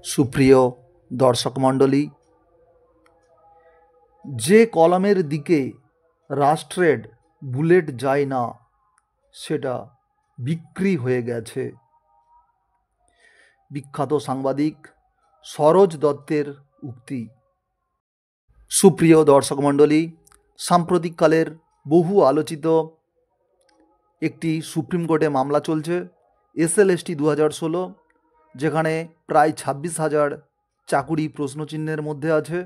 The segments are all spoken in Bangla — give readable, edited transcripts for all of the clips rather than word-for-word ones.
সুপ্রিয় দর্শক মণ্ডলী, যে কলমের দিকে রাষ্ট্রের বুলেট যায় না সেটা বিক্রি হয়ে গেছে। বিখ্যাত সাংবাদিক সরোজ দত্তের উক্তি। সুপ্রিয় দর্শক মণ্ডলী, সাম্প্রতিককালের বহু আলোচিত একটি সুপ্রিম কোর্টে মামলা চলছে, SLST 2016, যেখানে প্রায় 26,000 চাকুরি প্রশ্নচিহ্নের মধ্যে আছে।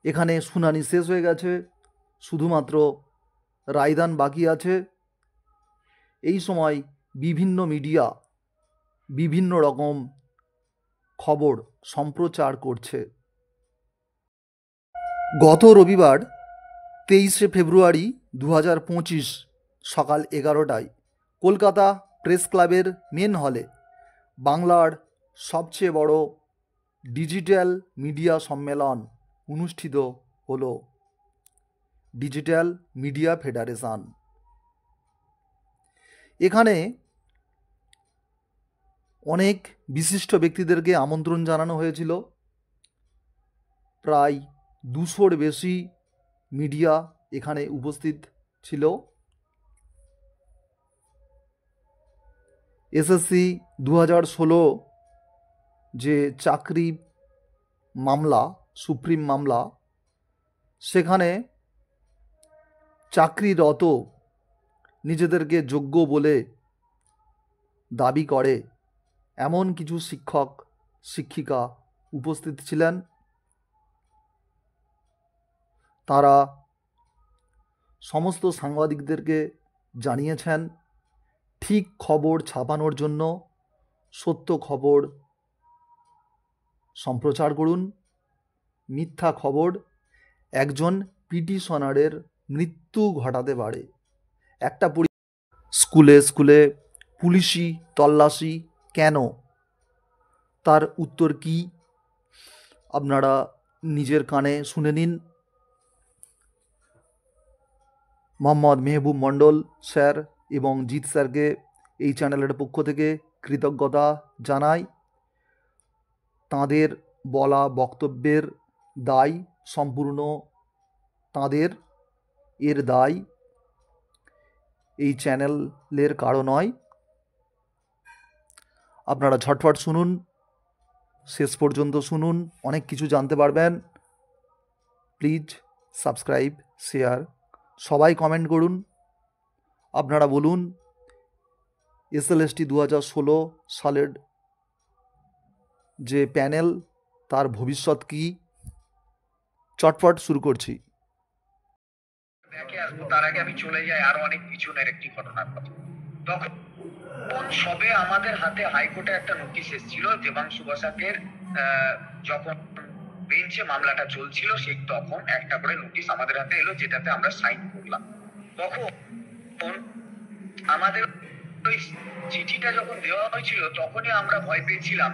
এখানে শুনানি শেষ হয়ে গেছে, শুধুমাত্র রায়দান বাকি আছে। এই সময় বিভিন্ন মিডিয়া বিভিন্ন রকম খবর সম্প্রচার করছে। গত রবিবার 23শে ফেব্রুয়ারি 2025 সকাল 11টায় কলকাতা প্রেস ক্লাবের মেন হলে বাংলার সবচেয়ে বড় ডিজিটাল মিডিয়া সম্মেলন অনুষ্ঠিত হলো। Digital media federation. এখানে অনেক বিশিষ্ট ব্যক্তিদেরকে আমন্ত্রণ জানানো হয়েছিল। প্রায় 200-র বেশি মিডিয়া এখানে উপস্থিত ছিল। SSC 2016 যে চাকরি মামলা, সুপ্রিম মামলা, সেখানে চাকরিরত নিজেদেরকে যোগ্য বলে দাবি করে এমন কিছু শিক্ষক শিক্ষিকা উপস্থিত ছিলেন। তারা সমস্ত সাংবাদিকদেরকে জানিয়েছেন, ঠিক খবর ছাপানোর জন্য সত্য খবর সম্প্রচার করুন। মিথ্যা খবর একজন পিটিশনারের মৃত্যু ঘটাতে পারে। একটা স্কুলে স্কুলে পুলিশি তল্লাশি কেন, তার উত্তর কি আপনারা নিজের কানে শুনে নিন। মোহাম্মদ মেহবুব মণ্ডল স্যার এবং জিৎ স্যারকে এই চ্যানেলের পক্ষ থেকে কৃতজ্ঞতা জানাই। তাঁদের বলা বক্তব্যের দায় সম্পূর্ণ তাঁদের, এর দায় এই চ্যানেলের কারো নয়। আপনারা ঝটফট শুনুন, শেষ পর্যন্ত শুনুন, অনেক কিছু জানতে পারবেন। প্লিজ সাবস্ক্রাইব, শেয়ার, সবাই কমেন্ট করুন। আপনারা বলুন SLST 2016 সালের যে প্যানেল, তার ভবিষ্যৎ কি। চটপট শুরু করছি। তার আগে আমি চলে যাই আরো অনেক পিছনের একটি ঘটনার কথা। তখন সবে আমাদের হাতে হাইকোর্টে একটা নোটিশ এসেছিল দেবাংশু বসাকের, যখন বেঞ্চে মামলাটা চলছিল, সেই তখন একটা করে নোটিশ আমাদের হাতে এলো, যেটাতে আমরা সাইন করলাম। তখন আমাদের ওই চিঠিটা যখন দেওয়া হয়েছিল, তখনই আমরা ভয় পেয়েছিলাম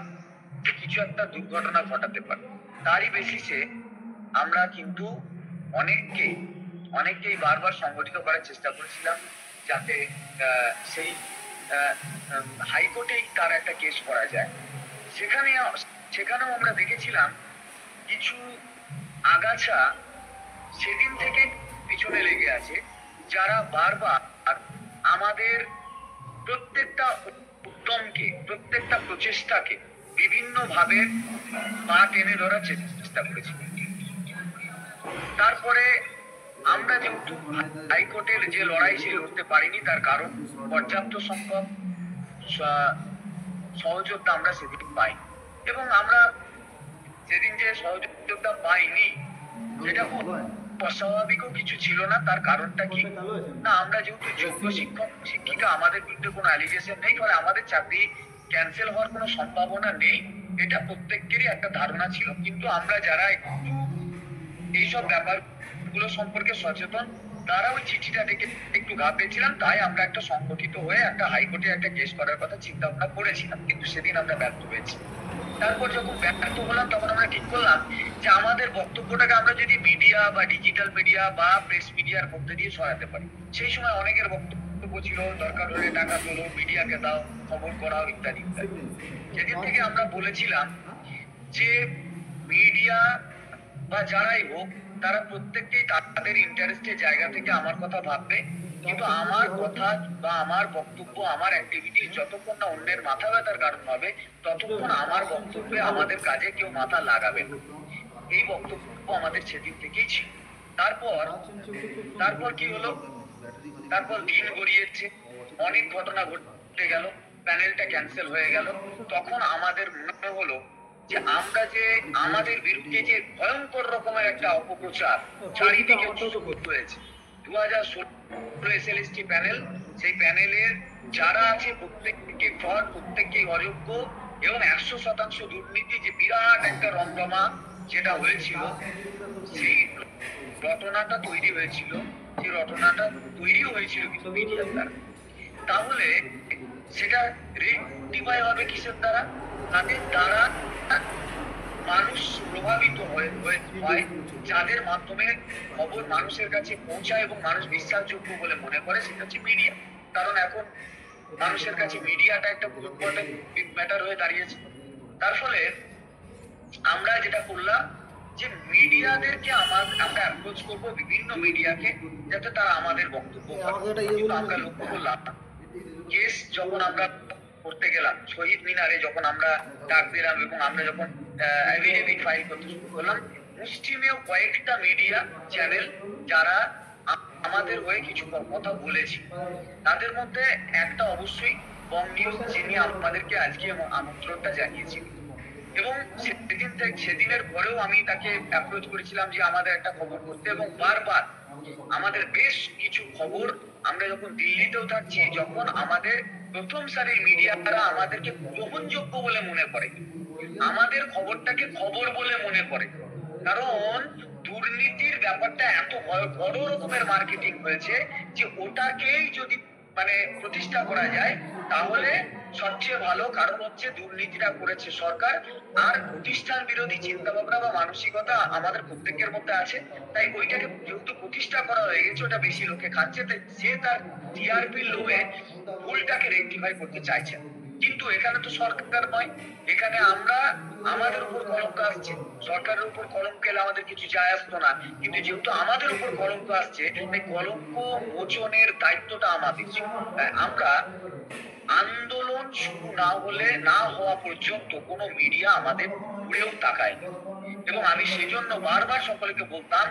যে কিছু একটা দুর্ঘটনা ঘটাতে পারে। তারই বেসিসে আমরা কিন্তু অনেককেই বারবার সংগঠিত করার চেষ্টা করেছিলাম, যাতে সেই হাইকোর্টেই তার একটা কেস করা যায়। সেখানেও আমরা দেখেছিলাম কিছু আগাছা সেদিন থেকে পিছনে লেগে আছে, যারা বারবার আমাদের প্রত্যেকটা উদ্যমকে, প্রত্যেকটা প্রচেষ্টাকে বিভিন্নভাবে পা টেনে ধরার চেষ্টা করেছি। তারপরে আমরা যেহেতু হাইকোর্টের যে লড়াই সে লড়তে পারিনি, তার কারণ পর্যাপ্ত সংখ্যক সহযোগিতা আমরা সেদিন পাইনি। এবং আমরা সেদিন যে সহযোগিতা পাইনি, সেটা খুব অস্বাভাবিকও কিছু ছিল না। তার কারণটা কি না, আমরা যেহেতু যোগ্য শিক্ষক শিক্ষিকা, আমাদের বিরুদ্ধে কোনো অ্যালিগেশন নেই, ফলে আমাদের চাকরি ক্যান্সেল হওয়ার কোনো সম্ভাবনা নেই, এটা প্রত্যেকেরই একটা ধারণা ছিল। কিন্তু আমরা যারা এইসব ব্যাপারগুলো সম্পর্কে সচেতন, তারা ওই চিঠিটা দেখে একটু ঘাবড়েছিলাম। তাই আমরা একটা সংগঠিত হয়ে একটা হাইকোর্টে একটা কেস করার কথা চিন্তা ভাবনা করেছিলাম, কিন্তু সেদিন আমরা ব্যর্থ হয়েছি। তারপর যখন ব্যর্থ হলাম, তখন আমরা ঠিক করলাম যে আমাদের বক্তব্যটাকে আমরা যদি মিডিয়া বা ডিজিটাল মিডিয়া বা প্রেস মিডিয়ার মধ্যে দিয়ে ছড়াতে পারি। সেই সময় অনেকের বক্তব্য বক্তব্য ছিল দরকার হলে টাকা তোলো, মিডিয়াকে দাও, খবর করাও, ইত্যাদি ইত্যাদি। সেদিন থেকে আমরা বলেছিলাম যে মিডিয়া বা যারাই হোক তারা প্রত্যেককেই তাদের ইন্টারেস্টের জায়গা থেকে আমার কথা ভাববে, কিন্তু আমার কথা বা আমার বক্তব্য, আমার অ্যাক্টিভিটি যতক্ষণ না অন্যের মাথা ব্যথার কারণ হবে, ততক্ষণ আমার বক্তব্যে, আমাদের কাজে কেউ মাথা লাগাবে না। এই বক্তব্য আমাদের সেদিন থেকেই ছিল। তারপর তারপর কি হলো? তারপর দিন গড়িয়েছে, অনেক ঘটনা ঘটে গেল, প্যানেলটা ক্যান্সেল হয়ে গেল। তখন আমাদের মনে হলো যে আমরা যে আমাদের বিরুদ্ধে যে ভয়ঙ্কর রকমের একটা অপপ্রচার চারিদিকে হয়েছে, 2016 এসএলএসটি প্যানেল, সেই প্যানেলের যারা আছে প্রত্যেককে ফ্রড, প্রত্যেককেই অযোগ্য এবং 100% দুর্নীতি, যে বিরাট একটা রমরমা যেটা হয়েছিল, সেই রটনাটা তৈরি হয়েছিল, যে রটনাটা তৈরি হয়েছিল কিন্তু মিডিয়ার দ্বারা। তাহলে সেটা রেকটিফাই হবে কিসের দ্বারা? তাদের দ্বারা মানুষ প্রভাবিত হয়, যাদের মাধ্যমে খবর মানুষের কাছে পৌঁছায় এবং মানুষ বিশ্বাসযোগ্য বলে মনে করে, সেটা হচ্ছে মিডিয়া। কারণ এখন মানুষের কাছে মিডিয়াটা একটা খুব ইম্পর্টেন্ট ম্যাটার হয়ে দাঁড়িয়েছে। তার ফলে আমরা যেটা করলাম যে মিডিয়াদেরকে আমরা অ্যাপ্রোচ করবো, বিভিন্ন মিডিয়াকে, যাতে তারা আমাদের বক্তব্য করে। কিন্তু আমরা লক্ষ্য করলাম কেস যখন আমরা করতে গেলাম, শহীদ মিনারে যখন আমরা ডাক দিলাম এবং আমরা যখন এফিডেভিট ফাইল করতে শুরু করলাম, মুষ্টিমেয় কয়েকটা মিডিয়া চ্যানেল যারা আমাদের হয়ে কিছু কথা বলেছে, তাদের মধ্যে একটা অবশ্যই বং নিউজ, যিনি আমাদেরকে আজকে আমন্ত্রণটা জানিয়েছিল। এবং সেদিনের পরেও আমি তাকে অ্যাপ্রোচ করেছিলাম যে আমাদের একটা খবর করতে, এবং বারবার আমাদের বেশ কিছু খবর, আমরা যখন দিল্লিতেও থাকছি, যখন আমাদের প্রথম সারির মিডিয়ারা আমাদেরকে গ্রহণযোগ্য বলে মনে করে, আমাদের খবরটাকে খবর বলে মনে করে, কারণ দুর্নীতির ব্যাপারটা এত বড় রকমের মার্কেটিং হয়েছে যে ওটাকেই যদি মানে প্রতিষ্ঠা করা যায় তাহলে সবচেয়ে ভালো। কারণ হচ্ছে দুর্নীতিটা করেছে সরকার, আর প্রতিষ্ঠান বিরোধী চিন্তা ভাবনা বা মানসিকতা আমাদের প্রত্যেকের মধ্যে আছে, তাই ওইটাকে যেহেতু প্রতিষ্ঠা করা হয়ে গেছে, ওটা বেশি লোকে খাচ্ছে, তাই সে তার টিআরপি লোভে ভুলটাকে রেকটিফাই করতে চাইছে। কিন্তু এখানে তো সরকার নয়, এখানে আমরা, আমাদের উপর কলঙ্ক আসছে, সরকারের উপর কলঙ্ক এলে আমাদের কিছু যায় আসতো না, কিন্তু যেহেতু আমাদের উপর কলঙ্ক আসছে, তাই কলঙ্ক মোচনের দায়িত্বটা আমাদের ছিল। তাই আমরা আন্দোলন শুরু না হওয়া পর্যন্ত কোনো মিডিয়া আমাদের ঘুরেও তাকায়নি। এবং আমি সেজন্য বারবার সকলকে বলতাম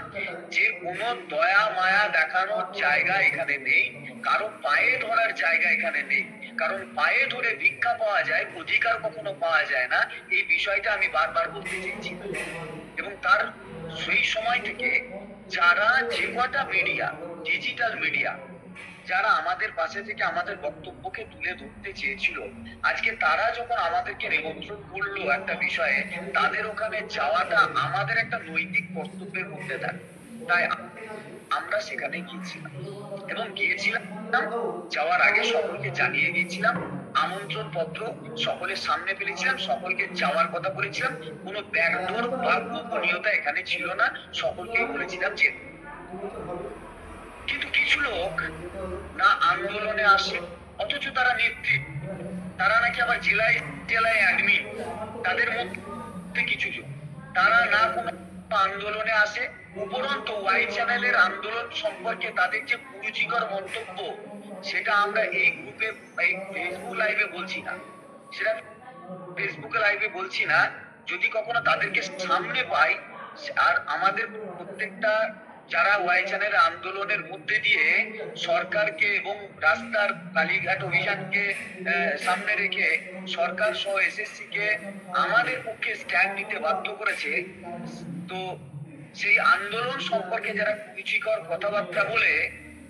যে কোনো দয়া মায়া দেখানোর জায়গা এখানে নেই, কারো পায়ে ধরার জায়গা এখানে নেই, কারণ পায়ে ধরে ভিক্ষা পাওয়া যায়, অধিকার কখনো পাওয়া যায় না, এই বিষয়টা আমি বারবার বলতে চেয়েছি। এবং তার সেই সময় থেকে যারা যে কটা মিডিয়া, ডিজিটাল মিডিয়া, যারা আমাদের পাশে থেকে আমাদের বক্তব্যকে তুলে ধরতে চেয়েছিল, আজকে তারা যখন আমাদেরকে নিমন্ত্রণ করলো একটা বিষয়ে, তাদের ওখানে যাওয়াটা আমাদের একটা নৈতিক কর্তব্যের মধ্যে থাকে। তাই আমরা সেখানে গিয়েছিলাম, এবং গিয়েছিলাম যাওয়ার আগে সকলকে জানিয়ে গিয়েছিলাম, আমন্ত্রণ পত্র সকলের সামনে ফেলেছিলাম, সকলকে যাওয়ার কথা বলেছিলাম, কোনো ব্যাকডোর বা গোপনীয়তা এখানে ছিল না, সকলকেই বলেছিলাম যে। কিন্তু কিছু লোক না আন্দোলনে আসে, অথচ তারা নেতৃত্ব, তারা নাকি আবার জেলায় জেলায় অ্যাডমিন, তাদের মধ্যে কিছু জন, তারা না কোনো আন্দোলনে আসে, উপরন্তু ওয়াই চ্যানেলের আন্দোলন সম্পর্কে তাদের যে কুরুচিকর মন্তব্য, সেটা আমরা এই গ্রুপে, এই ফেসবুক লাইভে বলছি না, সেটা ফেসবুকে লাইভে বলছি না, যদি কখনো তাদেরকে সামনে পাই, আর আমাদের প্রত্যেকটা যারা ওয়াই চ্যানেল আন্দোলনের মধ্যে দিয়ে সরকারকে এবং রাস্তার কালীঘাট অভিযানকে সামনে রেখে সরকার সহ এসএসসি কে আমাদের পক্ষে স্ট্যান্ড নিতে বাধ্য করেছে, তো সেই আন্দোলন সম্পর্কে যারা কুরুচিকর কথাবার্তা বলে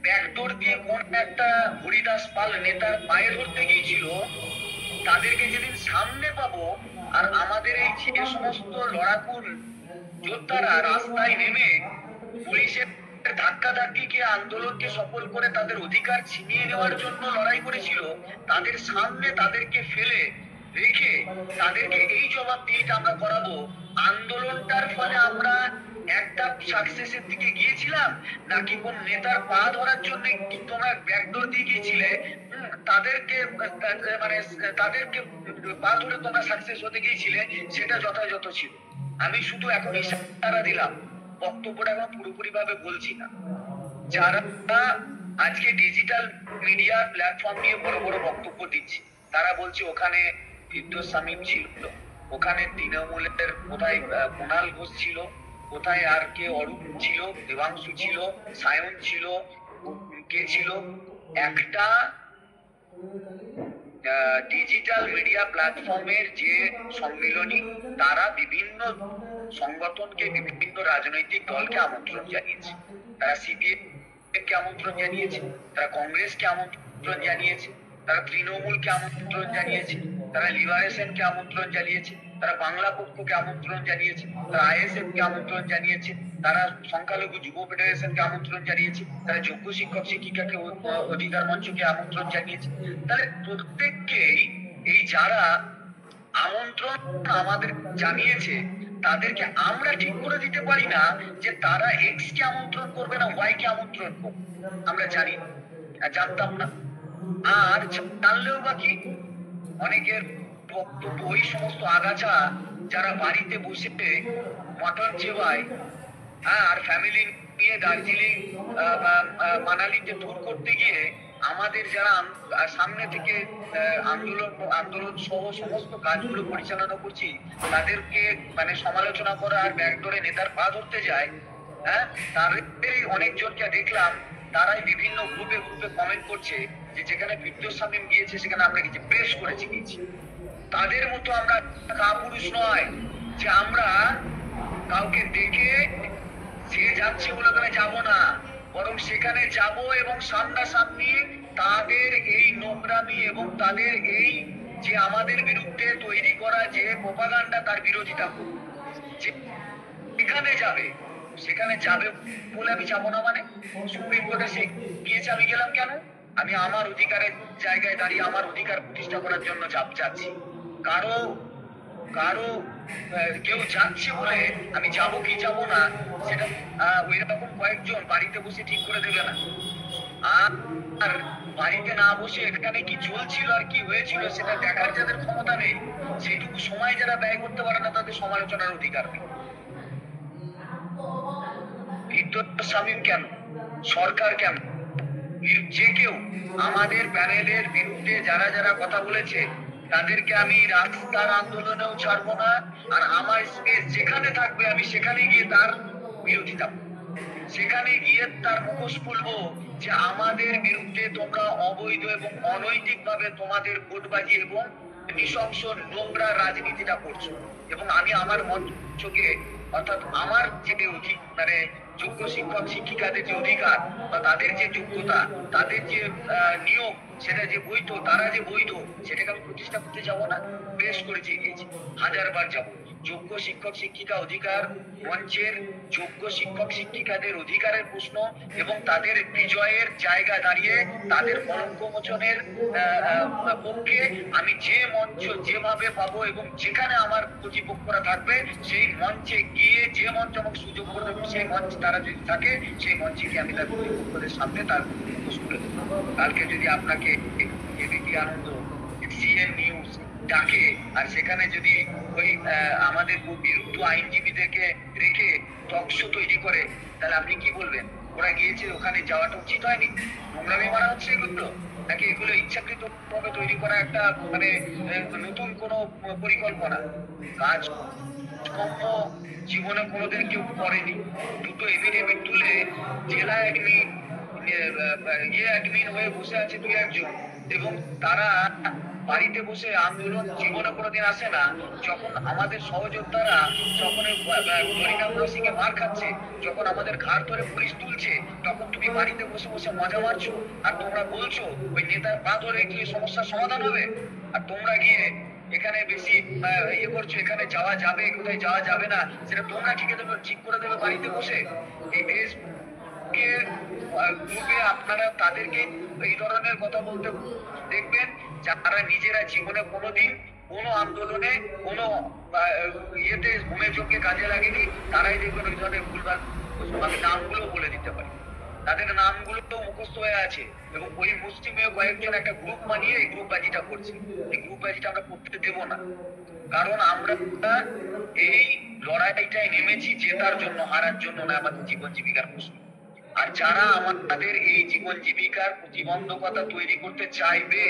ব্যাকডোর দিয়ে কোন একটা হরিদাস পাল নেতার পায়ে ধরতে গিয়েছিল, তাদেরকে যেদিন সামনে পাবো, আর আমাদের এই যে সমস্ত লড়াকুর যোদ্ধারা রাস্তায় নেমে পুলিশের ধাক্কাধাক্কিকে আন্দোলনকে সফল করে তাদের অধিকার ছিনিয়ে নেওয়ার জন্য লড়াই করেছিল, তাদের সামনে তাদেরকে ফেলে রেখে তাদেরকে এই জবাবদিহিটা আমরা করাবো, আন্দোলনটার ফলে আমরা একটা সাকসেসের দিকে গিয়েছিলাম নাকি কোন নেতার পা ধরার জন্য কি তোমরা ব্যাকডোর দিয়ে গিয়েছিলে, তাদেরকে মানে তাদেরকে পা ধরে তোমরা সাকসেস হতে গিয়েছিলে, সেটা যথাযথ ছিল। আমি শুধু এখন ইশারা দিলাম, বক্তব্যটা এখন পুরোপুরি ভাবে বলছি না। যারা আজকে ডিজিটাল মিডিয়া প্ল্যাটফর্ম নিয়ে বড় বড় বক্তব্য দিচ্ছে, তারা বলছে ওখানে ফিরদৌস শামীম ছিল, ওখানে তৃণমূলের কোথায় কুণাল ঘোষ ছিল, কোথায় আর কে অরূপ ছিল, দেবাংশু ছিল, সায়ন ছিল, কে ছিল। একটা ডিজিটাল মিডিয়া প্ল্যাটফর্মের যে সম্মিলনী, তারা বিভিন্ন সংগঠনকে, বিভিন্ন রাজনৈতিক দলকে আমন্ত্রণ জানিয়েছে। তারা সিপিএম কে আমন্ত্রণ জানিয়েছে, তারা কংগ্রেসকে আমন্ত্রণ জানিয়েছে, তারা তৃণমূলকে আমন্ত্রণ জানিয়েছে, তারা লিবারেশন কে আমন্ত্রণ জানিয়েছে, তারা বাংলা পক্ষকে আমন্ত্রণ জানিয়েছে, তারা আইএসএফ কে আমন্ত্রণ জানিয়েছে, তারা সংখ্যালঘু যুব ফেডারেশনকে আমন্ত্রণ জানিয়েছে, তারা যোগ্য শিক্ষক শিক্ষিকাকে অধিকার মঞ্চকে আমন্ত্রণ জানিয়েছে। তাহলে প্রত্যেককেই এই যারা আমন্ত্রণ আমাদের জানিয়েছে, তাদেরকে আমরা ঠিক করে দিতে পারি না যে তারা এক্স কে আমন্ত্রণ করবে না ওয়াই কে আমন্ত্রণ করবে। আমরা জানি না, জানতাম না। আর জানলেও বা কি, অনেকের বক্তব্য ওই সমস্ত আগাছা যারা বাড়িতে বসে মটন চেবায়, আর ফ্যামিলি নিয়ে দার্জিলিং মানালিতে ট্যুর করতে গিয়ে আমাদের যারা সামনে থেকে আন্দোলন সহ সমস্ত কাজগুলো পরিচালনা করছি, তাদেরকে মানে সমালোচনা করা আর ব্যাকডোরে নেতার পা ধরতে যায়। হ্যাঁ, তাদের অনেকজনকে দেখলাম, তারাই বিভিন্ন গ্রুপে গ্রুপে কমেন্ট করছে যে যেখানে ফিরদৌস শামীম গিয়েছে সেখানে আমরা গেছি, প্রেস করেছি গিয়েছি। তাদের মতো আমরা কাপুরুষ নয় যে আমরা কাউকে দেখে যে যাচ্ছে বলে ওখানে যাবো না, বরং সেখানে যাব এবং সামনাসামনি তাদের এই নোংরামি এবং তাদের এই যে আমাদের বিরুদ্ধে তৈরি করা যে প্রোপাগান্ডা, তার বিরোধিতা করব। সেখানে যাবে বলে আমি যাবো না মানে? সুপ্রিম কোর্টে সে গিয়েছে, আমি গেলাম কেন? আমি আমার অধিকারের জায়গায় দাঁড়িয়ে আমার অধিকার প্রতিষ্ঠা করার জন্য যাচ্ছি। কারো কারো কেউ যাচ্ছে বলে আমি যাবো কি যাবো না, সেটা ওই রকম কয়েকজন বাড়িতে বসে ঠিক করে দেবে না। আর বাড়িতে না বসে এখানে কি চলছিল আর কি হয়েছিল সেটা দেখার যাদের ক্ষমতা নেই, সেইটুকু সময় যারা ব্যয় করতে পারে না, তাদের সমালোচনার অধিকার নেই। ফিরদৌস শামীম কেন, সরকার কেন, যে কেউ আমাদের প্যানেলের বিরুদ্ধে যারা যারা কথা বলেছে, তাদেরকে আমি রাস্তার আন্দোলনেও ছাড়বো না। আর আমার স্পেস যেখানে থাকবে আমি সেখানে গিয়ে তার বিরোধিতা, সেখানে গিয়ে তার মুখোশ খুলবো যে আমাদের বিরুদ্ধে তোমরা অবৈধ এবং অনৈতিক ভাবে তোমাদের ভোটবাজি এবং নৃশংস নোংরা রাজনীতিটা করছো। এবং আমি আমার মঞ্চকে, অর্থাৎ আমার যে মানে যোগ্য শিক্ষক শিক্ষিকাদের যে অধিকার বা তাদের যে যোগ্যতা, তাদের যে নিয়োগ, সেটা যে বৈধ, তারা যে বৈধ, সেটাকে আমি প্রতিষ্ঠা করতে যাবো না? বেশ করেছি, গিয়েছি, হাজারবার যাবো। যোগ্য শিক্ষক শিক্ষিকা অধিকার মঞ্চের যোগ্য শিক্ষক শিক্ষিকাদের অধিকারের প্রশ্ন এবং তাদের বিজয়ের জায়গা দাঁড়িয়ে তাদের কলঙ্ক মোচনের পক্ষে আমি যে মঞ্চ যেভাবে পাবো এবং যেখানে আমার প্রতিপক্ষরা থাকবে, সেই মঞ্চে গিয়ে যে মঞ্চ আমাকে সুযোগ করে দেবো, সেই মঞ্চ তারা যদি থাকে, সেই মঞ্চে গিয়ে আমি তার প্রতিপক্ষদের সামনে তার মুখোশ খুলে দেবো। কালকে যদি আপনাকে এবিপি আনন্দ, সিএন নিউজ ডাকে, আর সেখানে যদি ওই আমাদের বিরুদ্ধ আইনজীবীদেরকে রেখে টকশো তৈরি করে, তাহলে আপনি কি বলবেন? ওরা গিয়েছে, ওখানে যাওয়াটা উচিত হয়নি? নোংরামি মারা হচ্ছে এগুলো, নাকি এগুলো ইচ্ছাকৃত ভাবে তৈরি করা একটা মানে নতুন কোনো পরিকল্পনা? কাজ কর্ম জীবনে কোনোদিন কেউ করেনি। দুটো এফিডেভিট তুলে জেলা অ্যাডমিন হয়ে বসে আছে দুই একজন, এবং তারা বাড়িতে বসে আন্দোলন জীবনে কোনোদিন আসে না। যখন আমাদের সহযোদ্ধারা, যখন হরিনাম রসিকে মার খাচ্ছে, যখন আমাদের ঘাড় ধরে পুলিশ তুলছে, তখন তুমি বাড়িতে বসে বসে মজা মারছো আর তোমরা বলছো ওই নেতার পা ধরে গিয়ে সমস্যার সমাধান হবে। আর তোমরা গিয়ে এখানে বেশি ইয়ে করছো, এখানে যাওয়া যাবে, কোথায় যাওয়া যাবে না, সেটা তোমরা ঠিক করে দেবে বাড়িতে বসে। এই ফেসবুকে গ্রুপে আপনারা তাদেরকে এই ধরনের কথা বলতে দেখবেন যারা নিজেরা জীবনে কোনোদিন কোনো আন্দোলনে কোনো ইয়েতে ঘুমে চোখে কাজে লাগেনি, তারাই দেখবেন ওই ধরনের ভুলভাল। আমি নামগুলো বলে দিতে পারি, তাদের নামগুলো তো মুখস্থ হয়ে আছে, এবং ওই মুসলিমীয় কয়েকজন একটা গ্রুপ বানিয়ে এই গ্রুপ বাজিটা করছে। এই গ্রুপ বাজিটা আমরা করতে দেবো না, কারণ আমরা এই লড়াইটায় নেমেছি জেতার জন্য, হারার জন্য না, আমাদের জীবন জীবিকার প্রশ্ন। আর যারা আমাদের এই জীবন জীবিকার প্রতিবন্ধকতা তৈরি করতে চাইবে,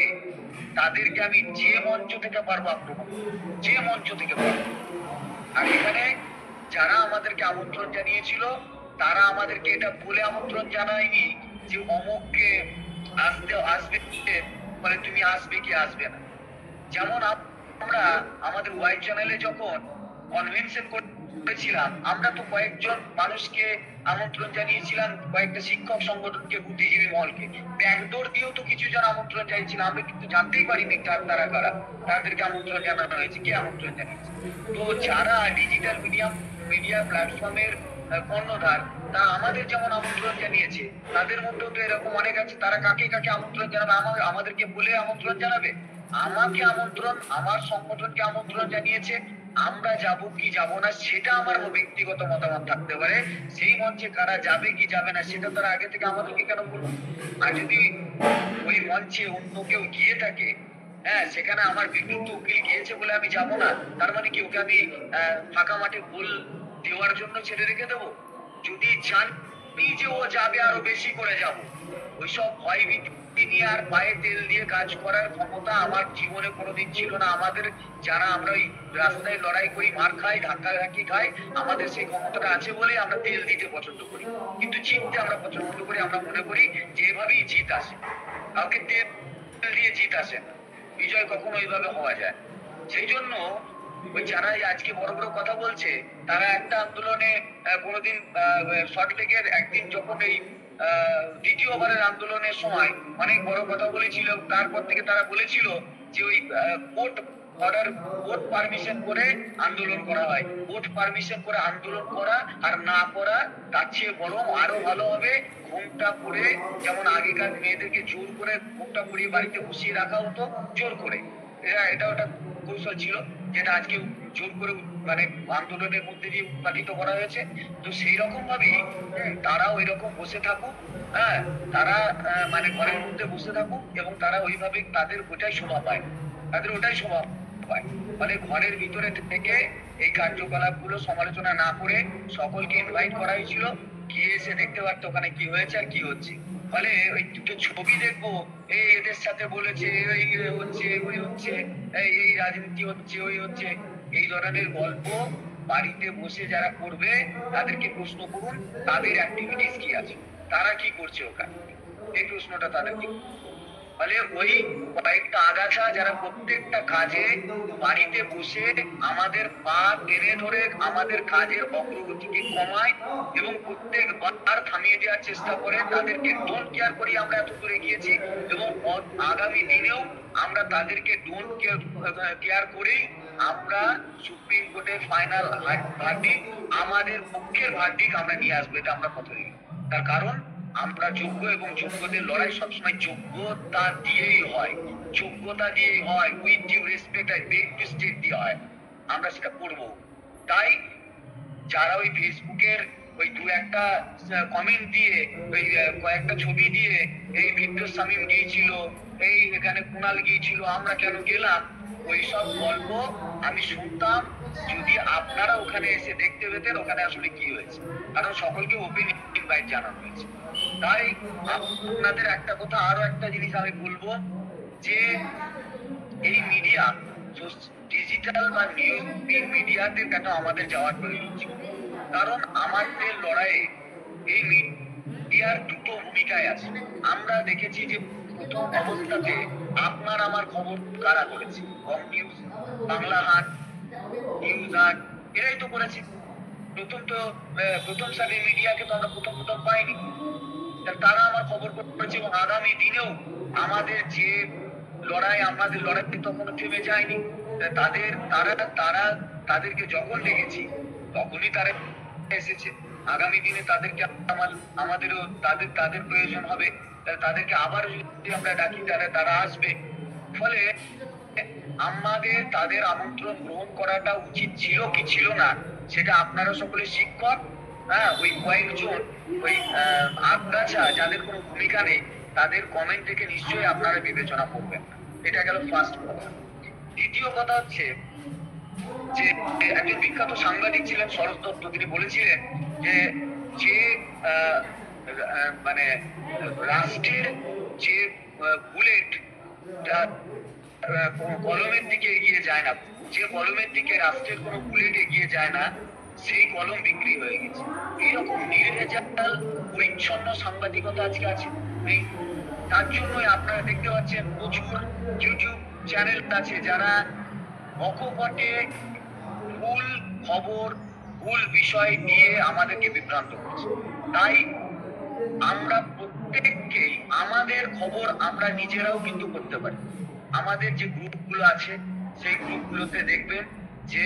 তাদেরকে আমি যে মঞ্চ থেকে পারবো আক্রমণ করবো, যে মঞ্চ থেকে পারবো। আর এখানে যারা আমাদেরকে আমন্ত্রণ জানিয়েছিল, তারা আমাদেরকে এটা বলে আমন্ত্রণ জানায়নি যে অমুককে আসবে, মানে তুমি আসবে কি আসবে না। যেমন আমরা আমাদের ওয়াই চ্যানেলে যখন কনভেনশন করেছিলাম, আমরা তো কয়েকজন মানুষকে আমন্ত্রণ জানিয়েছিলাম, কয়েকটা শিক্ষক সংগঠনকে, বুদ্ধিজীবী মহলকে, ব্যাকডোর দিয়েও তো কিছু জন আমন্ত্রণ চাইছিলাম, আমরা কিন্তু জানতেই পারিনি তারা কারা, তাদেরকে আমন্ত্রণ জানানো হয়েছে, কে আমন্ত্রণ জানিয়েছে। তো যারা ডিজিটাল মিডিয়া প্ল্যাটফর্মের কর্ণধার, তা আমাদের যেমন আমন্ত্রণ জানিয়েছে, তাদের মধ্যেও তো এরকম অনেক আছে, তারা কাকে কাকে আমন্ত্রণ জানাবে, আমাদেরকে বলে আমন্ত্রণ জানাবে। আমাকে আমন্ত্রণ, আমার সংগঠনকে আমন্ত্রণ জানিয়েছে, আমরা যাব কি যাব না সেটা আমার ব্যক্তিগত মতামত থাকতে পারে, সেই মঞ্চে কারা যাবে কি যাবে না সেটা তারা আগে থেকে আমাদেরকে কেন বলবো। আর যদি ওই মঞ্চে অন্য কেউ গিয়ে থাকে, হ্যাঁ, সেখানে আমার বিদ্যুৎ উকিল গিয়েছে বলে আমি যাব না, তার মানে কি ওকে আমি ফাঁকা মাঠে গোল দেওয়ার জন্য ছেড়ে রেখে দেবো? যদি জানি যে ও যাবে, আরো বেশি করে যাব, ওইসব ভয় ভীতি নিয়ে আর পায়ে তেল দিয়ে কাজ করার ক্ষমতা আমার জীবনে কোনোদিন ছিল না। আমাদের যারা আমরা ওই রাস্তায় লড়াই করি, মার খাই, ধাক্কা ধাক্কি খাই, আমাদের সেই ক্ষমতাটা আছে বলে আমরা তেল দিতে পছন্দ করি, কিন্তু জিততে আমরা পছন্দ করি। আমরা মনে করি যে এভাবেই জিত আসে, কাউকে তেল দিয়ে জিত আসে না, বিজয় কখনো ওইভাবে হওয়া যায়। সেই জন্য ওই যারা আজকে বড় বড় কথা বলছে, তারা একটা আন্দোলনে কোনোদিন সল্টলেকের একদিন যখন এই দ্বিতীয়বারের আন্দোলনের সময় অনেক বড় কথা বলেছিল, তারপর থেকে তারা বলেছিল যে ওই কোর্ট অর্ডার, কোর্ট পারমিশন করে আন্দোলন করা হয়, কোর্ট পারমিশন করে আন্দোলন করা আর না করা, তার চেয়ে বরং আরো ভালো হবে ঘুমটা পড়ে, যেমন আগেকার মেয়েদেরকে জোর করে ঘুমটা পড়িয়ে বাড়িতে বসিয়ে রাখা হতো জোর করে, এটা ওটা কৌশল ছিল, যেটা আজকে জোর করে মানে আন্দোলনের মধ্যে দিয়ে উৎপাদিত করা হয়েছে। তো সেই রকম ভাবেই তারাও ওই রকম বসে থাকুক, হ্যাঁ, তারা মানে ঘরের মধ্যে বসে থাকুক, এবং তারা ওইভাবে তাদের ওটাই শোভা পায়, তাদের ওটাই শোভা পায়। মানে ঘরের ভিতরে থেকে এই কার্যকলাপ গুলো সমালোচনা না করে সকলকে ইনভাইট করা হয়েছিল, গিয়ে এসে দেখতে পারতো ওখানে কি হয়েছে আর কি হচ্ছে। ফলে ওই দুটো ছবি দেখবো, এই এদের সাথে বলেছে, ওই হচ্ছে, ওই হচ্ছে, এই রাজনীতি হচ্ছে, ওই হচ্ছে, এই ধরনের গল্প বাড়িতে বসে যারা করবে, তাদেরকে প্রশ্ন করুন তাদের অ্যাক্টিভিটিস কি আছে, তারা কি করছে ওখানে, এই প্রশ্নটা তাদেরকে। ফলে ওই কয়েকটা আগাছা যারা প্রত্যেকটা কাজে বাড়িতে বসে আমাদের পা টেনে ধরে আমাদের কাজের অগ্রগতিকে কমায় এবং প্রত্যেকবার থামিয়ে দেওয়ার চেষ্টা করে, তাদেরকে ডোন্ট কেয়ার করি আমরা এত দূর এগিয়েছি, এবং আগামী দিনেও আমরা তাদেরকে ডোন্ট কেয়ার করেই আমরা সুপ্রিম কোর্টের ফাইনাল ভার্ডিক্ট, আমাদের পক্ষের ভার্ডিক্ট আমরা নিয়ে আসবো, এটা আমরা কথা দিই। তার কারণ আমরা যোগ্য, এবং যোগ্যদের লড়াই সবসময় যোগ্যতা দিয়েই হয়, যোগ্যতা দিয়েই হয়, উইথ ডিউ রেসপেক্ট আর বেগ টু স্টেট দিয়ে হয়, আমরা সেটা করবো। তাই যারা ওই ফেসবুকের ওই দু একটা কমেন্ট দিয়ে, ওই কয়েকটা ছবি দিয়ে, এই বিদ্যুৎ শামীম গিয়েছিল, এই এখানে কুণাল গিয়েছিল, আমরা কেন গেলাম, ওইসব গল্প আমি শুনতাম যদি আপনারা ওখানে এসে দেখতে পেতেন ওখানে আসলে কি হয়েছে, কারণ সকলকে ওপেন ইনভাইট জানানো হয়েছে। তাই আপনাদের একটা কথা, আরো একটা জিনিস আমি বলবো, যে এই মিডিয়া, ডিজিটাল বা নিউজ মিডিয়াতে কেন আমাদের যাওয়ার প্রয়োজন ছিল, কারণ আমাদের লড়াইয়ে এই মিডিয়ার দুটো ভূমিকায় আছে। আমরা দেখেছি যে প্রথম অবস্থাতে আপনার আমার খবর কারা করেছে, কম নিউজ, বাংলা হাট, নিউজ হাট, এরাই তো করেছে প্রথম। তো প্রথম সারির মিডিয়াকে তো আমরা প্রথম প্রথম পাইনি, তারা আমার খবর করেছে, এবং আগামী দিনেও আমাদের যে লড়াই, আমাদের লড়াই তখনও থেমে যায়নি। তাদেরকে যখন দেখেছি তখনই তারা এসেছে, আগামী দিনে তাদেরকে আমাদেরও তাদের প্রয়োজন হবে, তাদেরকে আবার যদি আমরা ডাকি তারা আসবে। ফলে আমাদের তাদের আমন্ত্রণ গ্রহণ করাটা উচিত ছিল কি ছিল না, সেটা আপনারা সকলে শিক্ষক। হ্যাঁ, ওই কয়েকজন ওই আগাছা যাদের কোনো ভূমিকা নেই, তাদের কমেন্ট থেকে নিশ্চয়ই আপনারা বিবেচনা করবেন না। এটা গেল ফার্স্ট কথা। দ্বিতীয় কথা হচ্ছে যে একজন বিখ্যাত সাংবাদিক ছিলেন শরৎ দত্ত, তিনি বলেছিলেন যে যে আহ, মানে রাষ্ট্রের যে বুলেট কলমের দিকে এগিয়ে যায় না, যে কলমের দিকে রাষ্ট্রের কোনো বুলেট এগিয়ে যায় না, সেই কলম বিক্রি হয়ে গেছে। এইরকম নির্ভেজাল পরিচ্ছন্ন সাংবাদিকতা আজকে আছে নেই। তার জন্যই আপনারা দেখতে পাচ্ছেন প্রচুর ইউটিউব চ্যানেল আছে যারা অকপটে ভুল খবর, ভুল বিষয় দিয়ে আমাদেরকে বিভ্রান্ত করছে। তাই আমরা প্রত্যেককেই আমাদের খবর আমরা নিজেরাও কিন্তু করতে পারি। আমাদের যে গ্রুপগুলো আছে সেই গ্রুপগুলোতে দেখবেন যে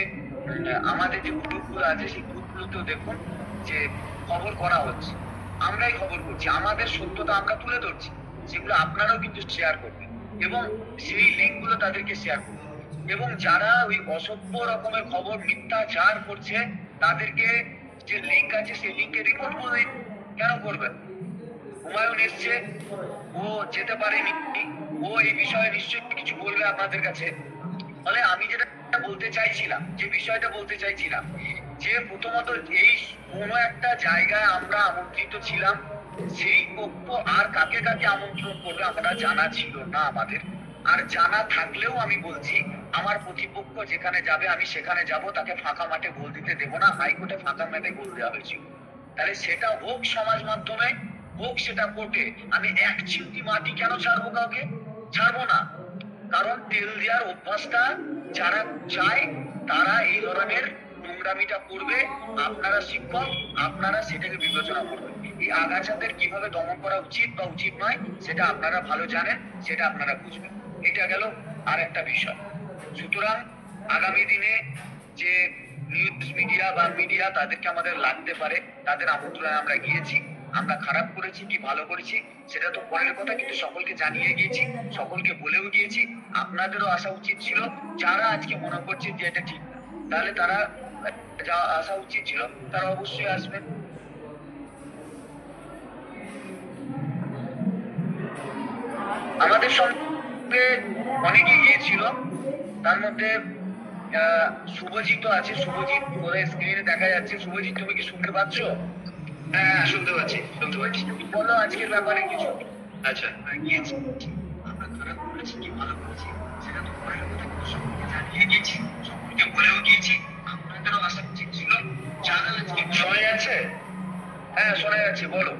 আমাদের যে গ্রুপগুলো আছে সেই গ্রুপগুলোতেও দেখুন যে খবর করা হচ্ছে, আমরাই খবর করছি, আমাদের সত্যতা আমরা তুলে ধরছি, সেগুলো আপনারাও কিন্তু শেয়ার করবেন এবং সেই লিঙ্কগুলো তাদেরকে শেয়ার করবেন। এবং যারা ওই অসভ্য রকমের খবর মিথ্যাচার করছে তাদেরকে যে লিঙ্ক আছে সেই লিঙ্কে রিপোর্ট করবেন। কেন করবেন? হুমায়ুন এসছে, ও যেতে পারেনি, ও এই বিষয়ে নিশ্চয়ই কিছু বলবে আপনাদের কাছে। ফলে আমি যেটা বলতে চাইছিলাম, যে বিষয়টা বলতে চাইছিলাম, যে প্রথমত এই কোনো একটা জায়গায় আমরা আমন্ত্রিত ছিলাম, সেই পক্ষ আর কাকে কাকে আমন্ত্রণ করবে আমরা জানা ছিল না আমাদের। আর জানা থাকলেও আমি বলছি, আমার প্রতিপক্ষ যেখানে যাবে আমি সেখানে যাব, তাকে ফাঁকা মাঠে গোল দিতে দেবো না। হাইকোর্টে ফাঁকা মাঠে গোল দেওয়া হয়েছিল, তাহলে সেটা হোক সমাজ মাধ্যমে, হোক সেটা কোর্টে। আমি এক চিমটি মাটি কেন ছাড়বো কাউকে? ছাড়বো না। কারণ তেল দেওয়ার অভ্যাসটা যারা চায় তারা এই ধরনের নোংরামিটা করবে। আপনারা শিক্ষক, আপনারা সেটাকে বিবেচনা করবেন। এই আগাছাদের কিভাবে দমন করা উচিত বা উচিত নয় সেটা আপনারা ভালো জানেন, সেটা আপনারা বুঝবেন। এটা গেল আর একটা বিষয়। সুতরাং আগামী দিনে যে নিউজ মিডিয়া বা মিডিয়া তাদেরকে আমাদের লাগতে পারে, তাদের আমন্ত্রণে আমরা গিয়েছি, আমরা খারাপ করেছি কি ভালো করেছি সেটা তো পরের কথা, কিন্তু সকলকে জানিয়ে গিয়েছি, সকলকে বলেও গিয়েছি। আপনাদেরও আসা উচিত ছিল, যারা আজকে মনে করছেন যে এটা ঠিক না, তাহলে তারা যা আসা উচিত ছিল তারা অবশ্যই আসবেন। আমাদের সঙ্গে অনেকেই গিয়েছিল, তার মধ্যে শুভজিৎ আছে। শুভজিৎ বলে স্ক্রিনে দেখা যাচ্ছে। শুভজিৎ, তুমি কি শুনতে পাচ্ছ? হ্যাঁ, শুনতে পাচ্ছি, শুনতে পাচ্ছি। বলো আজকের ব্যাপারে কিছু। আচ্ছা, গিয়েছি, আমরা খারাপ করেছি কি ভালো করেছি সেটা তো পরের কথা, কিন্তু সকলকে জানিয়ে গিয়েছি, সকলকে বলেও গিয়েছি। আপনাদেরও আসা উচিত ছিল। জানালে শোনা যাচ্ছে? হ্যাঁ, শোনা যাচ্ছে, বলো।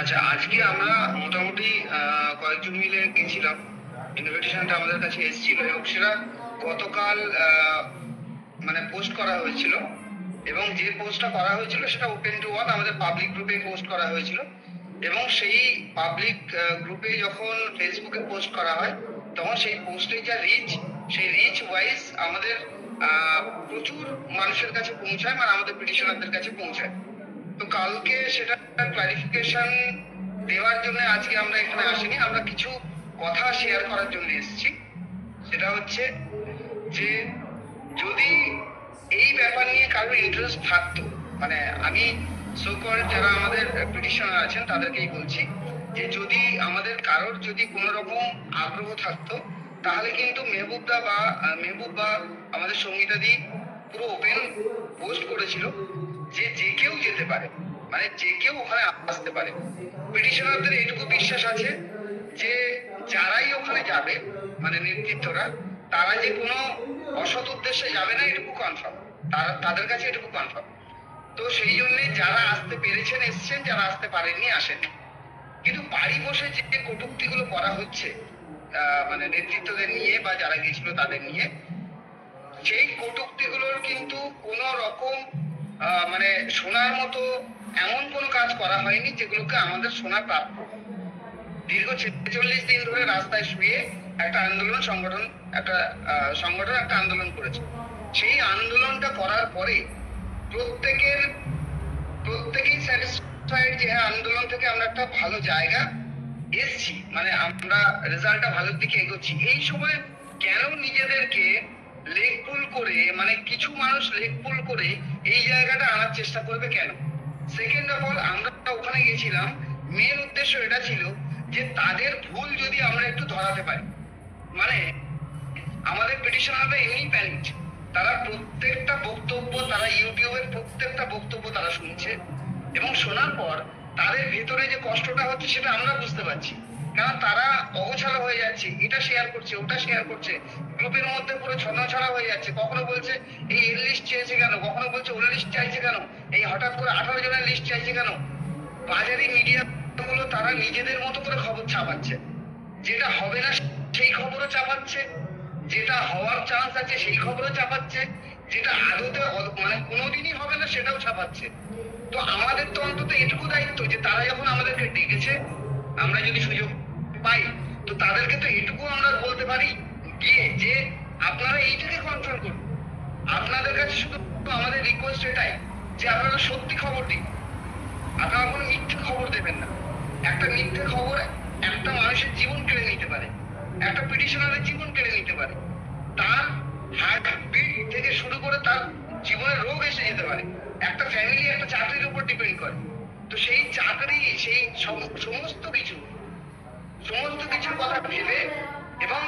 আচ্ছা, আজকে আমরা মোটামুটি কয়েকজন মিলে গেছিলাম। ইনভিটেশনটা আমাদের কাছে এসেছিল এবং সেটা গতকাল মানে পোস্ট করা হয়েছিল, এবং যে পোস্টটা করা হয়েছিল সেটা ওপেন টু অল আমাদের পাবলিক গ্রুপে পোস্ট করা হয়েছিল। এবং সেই পাবলিক গ্রুপে যখন ফেসবুকে পোস্ট করা হয় তখন সেই পোস্টে যা রিচ, সেই রিচ ওয়াইজ আমাদের প্রচুর মানুষের কাছে পৌঁছায়, মানে আমাদের পিটিশনারদের কাছে পৌঁছায়। তো কালকে সেটা ক্লারিফিকেশন দেওয়ার জন্য আজকে আমরা এখানে আসিনি, আমরা কিছু কথা শেয়ার করার জন্য এসেছি। সেটা হচ্ছে যে যদি এই ব্যাপার নিয়ে কারোর ইন্টারেস্ট থাকতো, মানে আমি সোকল যারা আমাদের পিটিশনার আছেন তাদেরকেই বলছি যে যদি আমাদের কারোর যদি কোনো রকম আগ্রহ থাকতো তাহলে কিন্তু মেহবুব বা আমাদের সঙ্গীতাদি পুরো ওপেন পোস্ট করেছিল যে যে কেউ যেতে পারে, মানে যে কেউ ওখানে আসতে পারে। পিটিশনারদের এইটুকু বিশ্বাস আছে যে যারাই ওখানে যাবে, মানে নেতৃত্বরা, তারা যে কোনো অসৎ উদ্দেশ্যে যাবে না এটুকু কনফার্ম, তাদের কাছে এটুকু কনফার্ম। তো সেই জন্য যারা আসতে পেরেছেন এসছেন, যারা আসতে পারেননি আসেনি। কিন্তু বাড়ি বসে যে কটূক্তিগুলো করা হচ্ছে মানে নেতৃত্বদের নিয়ে বা যারা গেছিল তাদের নিয়ে, সেই কটূক্তিগুলোর কিন্তু কোনো রকম মানে শোনার মতো এমন কোনো কাজ করা হয়নি যেগুলোকে আমাদের শোনা প্রাপ্য। দীর্ঘ 46 দিন ধরে রাস্তায় শুয়ে একটা সংগঠন একটা আন্দোলন করেছে। সেই আন্দোলনটা করার পরে প্রত্যেকেই স্যাটিসফাইড যে হ্যাঁ, আন্দোলন থেকে আমরা একটা ভালো জায়গা এসছি, মানে আমরা রেজাল্টটা ভালোর দিকে এগোচ্ছি। এই সময় কেন নিজেদেরকে লেগ পুল করে, মানে কিছু মানুষ লেগ পুল করে এই জায়গাটা আনার চেষ্টা করবে কেন? সেকেন্ড অফ অল, আমরা ওখানে গেছিলাম, মেন উদ্দেশ্য এটা ছিল যে তাদের ভুল যদি আমরা একটু ধরাতে পারি। মানে আমাদের পিটিশনাররা এমনি প্যানিকড, তারা প্রত্যেকটা বক্তব্য, তারা ইউটিউবের প্রত্যেকটা বক্তব্য তারা শুনছে, এবং শোনার পর তাদের ভেতরে যে কষ্টটা হচ্ছে সেটা আমরা বুঝতে পারছি। কারণ তারা অগোছালো হয়ে যাচ্ছে, এটা শেয়ার করছে, ওটা শেয়ার করছে, গ্রুপের মধ্যে পুরো ছন্নছাড়া হয়ে যাচ্ছে। কখনো বলছে এই এর লিস্ট চেয়েছে কেন, কখনো বলছে ওর লিস্ট চাইছে কেন, এই হঠাৎ করে 18 জনের লিস্ট চাইছে কেন। বাজারে মিডিয়া গুলো তারা নিজেদের মতো করে খবর ছাপাচ্ছে, যেটা হবে না সেই খবরও চাপাচ্ছে, যেটা হওয়ার চান্স আছে সেই খবরও চাপাচ্ছে, যেটা আদতে মানে কোনোদিনই হবে না সেটাও ছাপাচ্ছে। তো আমাদের তো অন্তত এটুকু দায়িত্ব যে তারা যখন আমাদেরকে ডেকেছে, আমরা যদি সুযোগ পাই, তো তাদেরকে তো এটুকু আমরা বলতে পারি গিয়ে যে আপনারা এইটাকে কন্ট্রোল করুন। আপনাদের কাছে শুধু আমাদের রিকোয়েস্ট এটাই যে আপনারা সত্যি খবর দিন, আপনারা কোনো মিথ্যে খবর দেবেন না। একটা মিথ্যে খবর একটা মানুষের জীবন কেড়ে নিতে পারে, একটা পিটিশনারের জীবন কেড়ে নিতে পারে, তার হার্ট বিট থেকে শুরু করে তার জীবনের রোগ এসে যেতে পারে। একটা ফ্যামিলি একটা চাকরির উপর ডিপেন্ড করে, তো সেই চাকরি, সেই সমস্ত কিছুর কথা ভেবে, এবং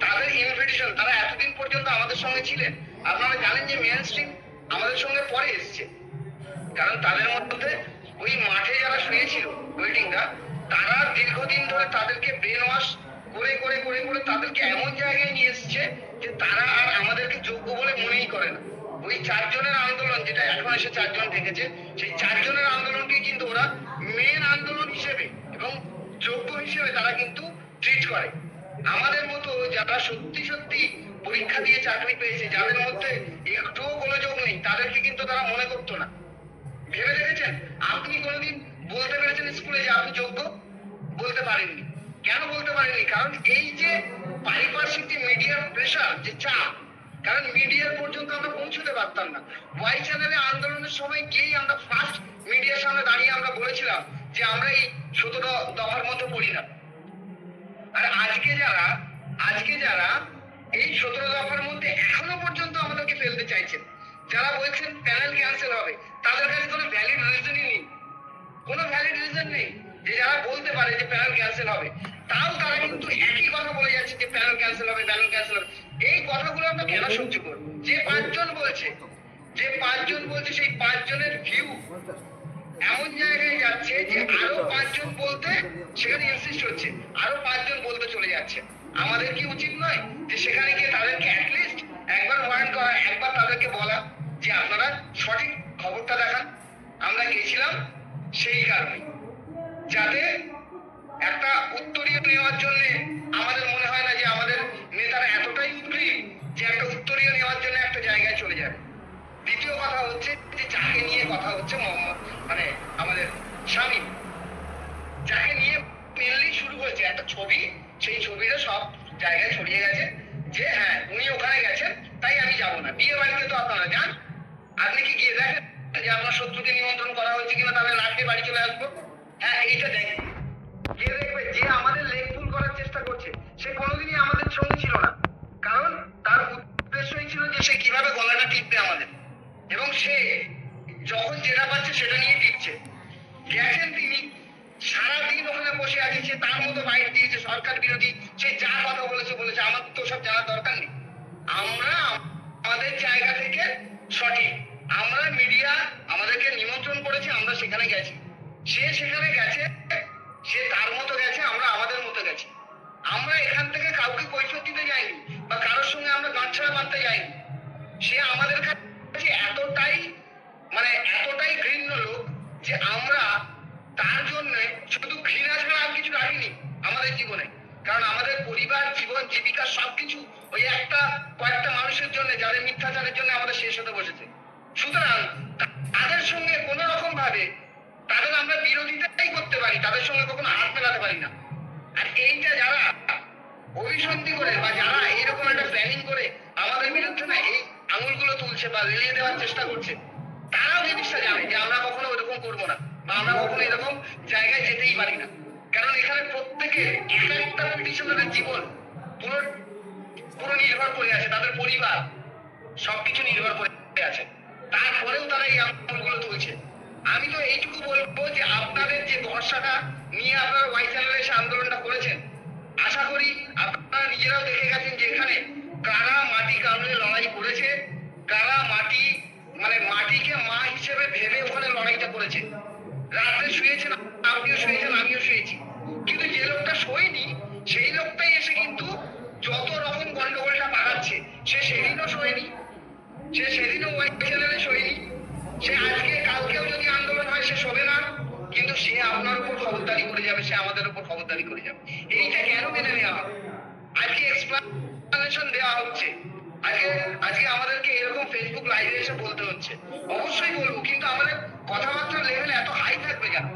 তাদের ইনভিটেশন, তারা এতদিন পর্যন্ত আমাদের সঙ্গে ছিলেন। আপনারা জানেন যে মেইন স্ট্রিম আমাদের সঙ্গে পরে এসছে, কারণ তাদের মধ্যে ওই মাঠে যারা শুয়েছিল ওয়েটিংরা, তারা দীর্ঘদিন ধরে তাদেরকে ব্রেন ওয়াশ করে করে করে করে তাদেরকে এমন জায়গায় নিয়ে এসছে যে তারা আর আমাদেরকে যোগ্য বলে মনেই করে না। ওই 4 জনের আন্দোলন, যেটা এখন এসে 4 জন থেকেছে, সেই 4 জনের আন্দোলনকে কিন্তু ওরা মেন আন্দোলন হিসেবে এবং যোগ্য হিসেবে তারা কিন্তু ট্রিট করে। আমাদের মতো যারা সত্যি সত্যি পরীক্ষা দিয়ে চাকরি পেয়েছে, যাদের মধ্যে একটুও গোলযোগ নেই, তাদেরকে কিন্তু তারা মনে করতো না। ভেবে দেখেছেন আপনি কোনোদিন বলতে পেরেছেন স্কুলে যে আপনি যোগ্য? বলতে পারেননি। কেন বলতে পারেননি? কারণ এই যে পারিপার্শ্বিক যে মিডিয়ার প্রেশার, যে চাপ, কারণ মিডিয়ার পর্যন্ত আমরা পৌঁছতে পারতাম না। ওয়াই চ্যানেলে আন্দোলনের সময় গিয়েই আমরা ফার্স্ট মিডিয়ার সামনে দাঁড়িয়ে আমরা বলেছিলাম যে আমরা এই 17 দফার মধ্যে পড়ি না। আর আজকে যারা এই 17 দফার মধ্যে এখনো পর্যন্ত আমাদেরকে ফেলতে চাইছেন, যারা বলছেন প্যানেল ক্যান্সেল হবে, তাদের কাছে কোনো ভ্যালিড রিজনই নেই, কোনো ভ্যালিড রিজন নেই যে যারা বলতে পারে যে প্যানেল ক্যান্সেল হবে। তাও তারা কিন্তু একই কথা বলে যাচ্ছে যে প্যানেল ক্যান্সেল হবে, প্যানেল ক্যান্সেল হবে। এই কথাগুলো আমরা কেন সহ্য করব? যে 5 জন বলছে সেই 5 জনের ভিউ এমন জায়গায় যাচ্ছে যে আরো 5 জন বলতে সেখানে ইনসিস্ট হচ্ছে, আরো 5 জন বলতে চলে যাচ্ছে। আমাদের কি উচিত নয় যে সেখানে গিয়ে তাদেরকে অ্যাটলিস্ট একবার ওয়ার্ন করা, একবার তাদেরকে বলা যে আপনারা সঠিক খবরটা দেখান? আমরা গেছিলাম সেই কারণে, যাতে একটা উত্তরীয় নেওয়ার জন্য আমাদের মনে হয় না যে আমাদের নেতারা এতটাই উদ্গ্রীব যে একটা উত্তরীয় নেওয়ার জন্য একটা জায়গায় চলে যাবে। দ্বিতীয় কথা হচ্ছে যে যাকে নিয়ে কথা হচ্ছে মানে আমাদের স্বামী, যাকে নিয়ে মেনলি শুরু হয়েছে একটা ছবি, সেই ছবিটা সব জায়গায় ছড়িয়ে গেছে যে হ্যাঁ উনি ওখানে গেছেন তাই আমি যাব না। বিয়ে বাড়িতে তো আপনারা যান, আপনি কি গিয়ে দেখেন যে আপনার শত্রুকে নিমন্ত্রণ করা হয়েছে কিনা, তাহলে লাঠি বাড়ি চলে আসবো? হ্যাঁ, এইটা দেখেন। কে দেখবে যে আমাদের লেগ পুল করার চেষ্টা করছে সে কোনোদিনই আমাদের সঙ্গে ছিল না, কারণ তার উদ্দেশ্যই ছিল যে সে কিভাবে গলাটা টিপবে আমাদের, এবং সে যখন যেটা পাচ্ছে সেটা নিয়ে টিপছে। গেছেন তিনি, সারাদিন ওখানে বসে আছে, সে তার মতো বাইরে দিয়েছে, সরকার বিরোধী, সে যা কথা বলেছে, আমার তো সব জানার দরকার নেই। আমরা আমাদের জায়গা থেকে সঠিক, আমরা মিডিয়া আমাদেরকে নিমন্ত্রণ করেছে, আমরা সেখানে গেছি, সে সেখানে গেছে, সে তার মতো গেছে, আমরা আমাদের মতো গেছি। আমরা এখান থেকে কাউকে কৈফিয়ত দিতে যাইনি বা কারোর সঙ্গে আমরা গাঁটছড়া বাঁধতে যাইনি। সে আমাদের কাছে এতটাই ঘৃণ্য লোক যে আমরা তার জন্য শুধু ঘৃণা ছাড়া আর কিছু রাখিনি আমাদের জীবনে। কারণ আমাদের পরিবার, জীবন, জীবিকা সবকিছু ওই কয়েকটা মানুষের জন্য, যাদের মিথ্যাচারের জন্য আমাদের শেষ হতে বসেছে। সুতরাং তাদের সঙ্গে কোনো রকম ভাবে তাদের আমরা বিরোধিতাই করতে পারি, তাদের সঙ্গে কখনো হাত মেলাতে পারি না। আর এইটা যারা অভিসন্ধি করে বা যারা এইরকম একটা প্ল্যানিং করে আমাদের বিরুদ্ধে না এই আঙুলগুলো তুলছে বা লেলিয়ে দেওয়ার চেষ্টা করছে, তারাও জিনিসটা জানে যে আমরা কখনো ওইরকম করবো না বা আমরা কখনো এরকম জায়গায় যেতেই পারি না। কারণ এখানে প্রত্যেকের একটা পিটিশনারের জীবন পুরো পুরো নির্ভর করে আছে, তাদের পরিবার সবকিছু নির্ভর করে আছে, তারপরেও তারা এই আন্দোলনগুলো তুলছে। আমি তো এইটুকু বলবো যে আপনাদের যে ভরসাটা নিয়ে আপনারা ওয়াই চ্যানেলে এসে আন্দোলনটা করেছেন, আশা করি আপনারা নিজেরাও দেখে গেছেন যে এখানে কারা মাটি কামড়ে লড়াই করেছে, কারা মাটি মানে মাটিকে মা হিসেবে ভেবে ওখানে লড়াইটা করেছে। রাত্রে শুয়েছেন, আপনিও শুয়েছেন, আমিও শুয়েছি, কিন্তু যে লোকটা শোয়নি সেই লোকটাই এসে কিন্তু যত রকম গন্ডগোলটা পাকাচ্ছে। সে সেদিনও শোয়নি, সে সেদিনও ওয়াই চ্যানেলে শোয়নি, সে আজকে কালকেও যদি আন্দোলন হয় সে শোবে না, কিন্তু সে আপনার উপর খবরদারি করে যাবে, সে আমাদের উপর খবরদারি করে যাবে। এইটা কেন মেনে নেওয়া হবে? আজকে এক্সপ্লানেশন দেওয়া হচ্ছে, আজকে আজকে আমাদেরকে এরকম ফেসবুক লাইভে এসে বলতে হচ্ছে। অবশ্যই বলবো, কিন্তু আমাদের কথাবার্তার লেভেল এত হাই থাকবে কেন?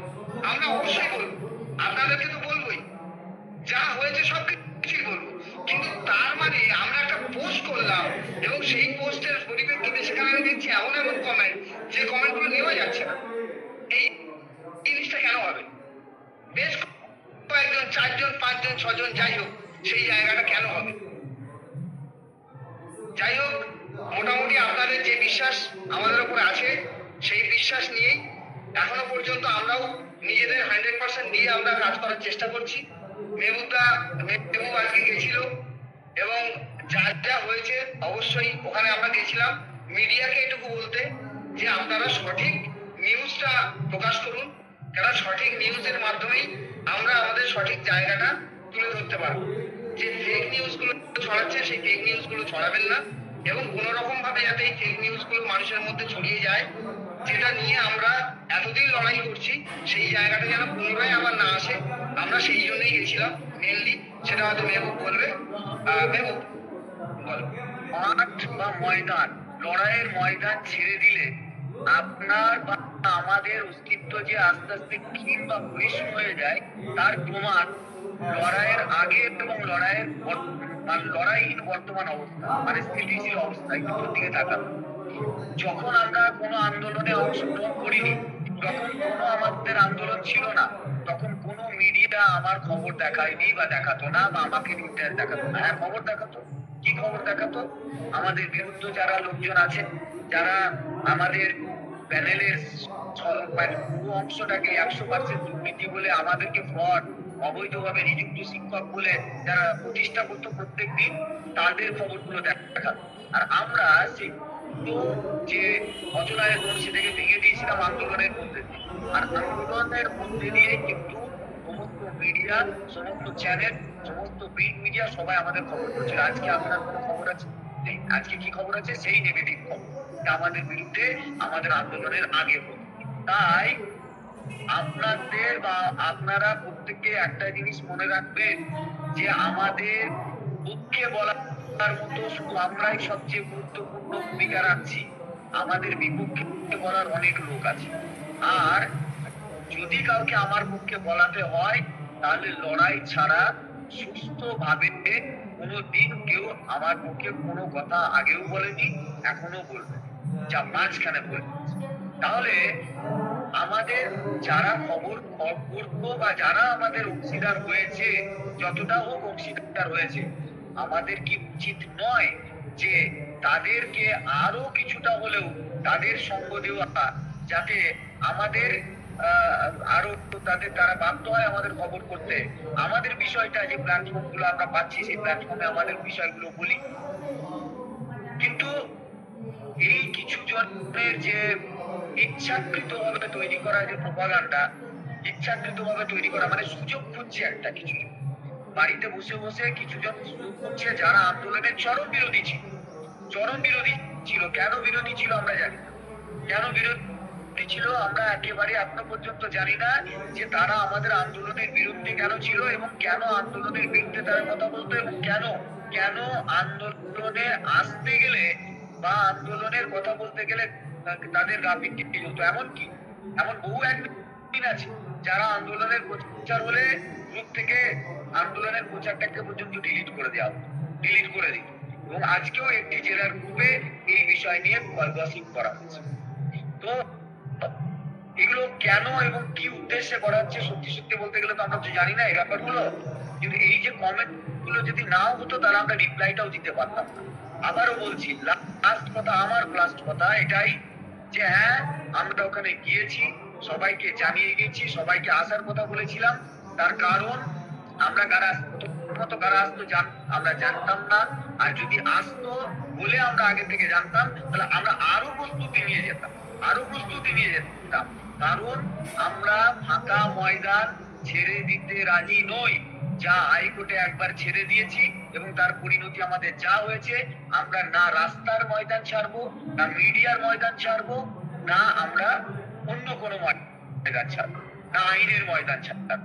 আমরা অবশ্যই বলবো, আপনাদেরকে তো বলবোই, যা হয়েছে সব কিছুই বলবো, কিন্তু তার মানে আমরা একটা পোস্ট করলাম এবং সেই পোস্টের পরিপ্রেক্ষিতে সেখানে আমি দেখছি এমন এমন কমেন্ট, যে কমেন্টগুলো নেওয়া যাচ্ছে না। এই জিনিসটা কেন হবে? বেশ কয়েকজন, 4 জন 5 জন 6 জন, যাই হোক, সেই জায়গাটা কেন হবে? যাই হোক, মোটামুটি আপনাদের যে বিশ্বাস আমাদের উপরে আছে সেই বিশ্বাস নিয়েই এখনো পর্যন্ত আমরাও নিজেদের 100% দিয়ে আমরা কাজ করার চেষ্টা করছি। মেহবুব আজকে গেছিল এবং যা যা হয়েছে অবশ্যই ওখানে আমরা গেছিলাম মিডিয়াকে এটুকু বলতে যে আপনারা সঠিক নিউজটা প্রকাশ করুন, কারণ সঠিক নিউজের মাধ্যমেই আমরা আমাদের সঠিক জায়গাটা তুলে ধরতে পারবো। যে ফেক নিউজগুলো ছড়াচ্ছে সেই ফেক নিউজগুলো ছড়াবেন না, এবং কোনো রকম ভাবে যাতে এই ফেক নিউজগুলো মানুষের মধ্যে ছড়িয়ে যায়, যেটা নিয়ে আমরা এতদিন লড়াই করছি সেই জায়গাটা যেন পুনরায় আবার না আসে, আমরা সেই জন্যই গেছিলাম মেনলি। সেটা হয়তো মেহবুব বলবে। মেহবুব বলো। মাঠ বা ময়দান, লড়াইয়ের ময়দান ছেড়ে দিলে আপনার বা আমাদের অস্তিত্ব যে আস্তে আস্তে ক্ষীণ বা ক্ষয়িষ্ণু হয়ে যায়, তার প্রমাণ লড়াইয়ের আগে এবং লড়াইহীন বর্তমান অবস্থা, মানে স্থিতিশীল অবস্থা। একটু দিকে তাকানো, যখন আমরা কোনো আন্দোলনে অংশগ্রহণ করিনি, যখন কোনো আমাদের আন্দোলন ছিল না, তখন কোনো মিডিয়া আমার খবর দেখায়নি বা দেখাতো না, বা আমাকে নির্দেশ দেখাতো না। হ্যাঁ, খবর দেখাতো। কি খবর দেখাতো? আমাদের বিরুদ্ধে যারা লোকজন আছে, যারা আমাদের প্যানেলের পুরো অংশটাকে 100% দুর্নীতি বলে, আমাদেরকে ফ্রড, অবৈধভাবে নিযুক্ত শিক্ষক বলে যারা প্রতিষ্ঠা করতো প্রত্যেক দিন, তাদের খবরগুলো দেখাতো। আর আমরা সেই যে অচলায় রোড সেটাকে ভেঙে দিয়েছিলাম আন্দোলনের মধ্যে দিয়ে। আর আন্দোলনের মধ্যে দিয়ে কিন্তু সমস্ত মিডিয়া, সমস্ত চ্যানেল, সমস্ত প্রিন্ট মিডিয়া সবাই আমাদের খবর করছিল। আজকে আপনার কোনো খবর আছে? নেই। আজকে কি খবর আছে? সেই নেগেটিভ খবর আমাদের বিরুদ্ধে, আমাদের আন্দোলনের আগে হতো। তাই আপনাদের বা আপনারা প্রত্যেকে একটা জিনিস মনে রাখবেন, যে আমাদের পক্ষে বলার মতো শুধু আমরাই সবচেয়ে গুরুত্বপূর্ণ ভূমিকা রাখছি, আমাদের বিপক্ষে বলার অনেক লোক আছে। আর যদি কাউকে আমার পক্ষে বলাতে হয়, তাহলে লড়াই ছাড়া সুস্থভাবে কোনোদিন কেউ আমার পক্ষে কোনো কথা আগেও বলেনি, এখনো বলবে, যা মাঝখানে বলবে। তাহলে আমাদের যারা খবর করতো বা যারা আমাদের অংশীদার হয়েছে, যতটা হোক অংশীদার হয়েছে, আমাদের কি উচিত নয় যে তাদেরকে আরো কিছুটা হলেও তাদের সঙ্গ দেওয়া, যাতে আমাদের আরো তাদের তারা বাধ্য হয় আমাদের খবর করতে, আমাদের বিষয়টা যে প্ল্যাটফর্ম গুলো আমরা পাচ্ছি সেই প্ল্যাটফর্মে আমাদের বিষয়গুলো বলি। কিন্তু এই কিছু জনের যে ইচ্ছাকৃত ভাবে তৈরি করা যে প্রপাগান্ডা, ইচ্ছাকৃত ভাবে তৈরি করা, মানে সুযোগ খুঁজছে একটা কিছু জন। বাড়িতে বসে বসে কিছু জন সুযোগ খুঁজছে, যারা আন্দোলনের চরম বিরোধী ছিল। চরম বিরোধী ছিল। কেন বিরোধী ছিল আমরা জানি না। কেন বিরোধী ছিল আমরা একেবারে এখনো পর্যন্ত জানি না, যে তারা আমাদের আন্দোলনের বিরুদ্ধে কেন ছিল, এবং কেন আন্দোলনের বিরুদ্ধে তারা কথা বলতো, এবং কেন কেন আন্দোলনে আসতে গেলে বা আন্দোলনের কথা বলতে গেলে তাদের গা পিটিয়ে হতো। এমনকি এমন বহু একদিন আছে যারা আন্দোলনের প্রচার হলে গ্রুপ থেকে আন্দোলনের প্রচারটাকে পর্যন্ত ডিলিট করে দেওয়া হতো, ডিলিট করে দিত। এবং আজকেও একটি জেলার গ্রুপে এই বিষয় নিয়ে গসিপ করা হচ্ছে। তো এগুলো কেন এবং কি উদ্দেশ্যে করা হচ্ছে, সত্যি সত্যি বলতে গেলে তো আমরা তো জানি না এই ব্যাপারগুলো। কিন্তু এই যে কমেন্ট গুলো যদি নাও হতো তাহলে আমরা রিপ্লাইটাও দিতে পারতাম না। আবারও বলছি, লাস্ট কথা, আমার লাস্ট কথা এটাই যে হ্যাঁ, আমরা ওখানে গিয়েছি, সবাইকে জানিয়ে গেছি, সবাইকে আসার কথা বলেছিলাম। তার কারণ আমরা কারা প্রথমত কারা আসতো আমরা জানতাম না। আর যদি আসতো বলে আমরা আগে থেকে জানতাম তাহলে আমরা আরো প্রস্তুতি নিয়ে যেতাম, আরো প্রস্তুতি নিয়ে যেতাম। কারণ আমরা ফাঁকা ময়দান ছেড়ে দিতে রাজি নই। যা হাইকোর্টে একবার ছেড়ে দিয়েছি এবং তার পরিণতি আমাদের যা হয়েছে, আমরা না রাস্তার ময়দান ছাড়বো, না মিডিয়ার ময়দান ছাড়বো, না আমরা অন্য কোনো ময়দান ছাড়বো, না আইনের ময়দান ছাড়বো।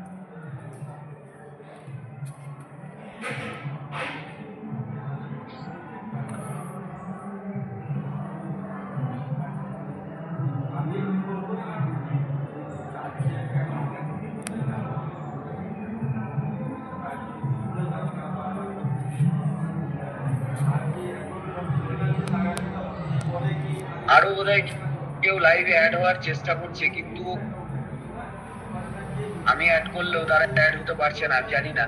আরো বোধহয় কেউ লাইভে অ্যাড হওয়ার চেষ্টা করছে, কিন্তু আমি অ্যাড করলেও তারা অ্যাড হতে পারছে না, জানি না।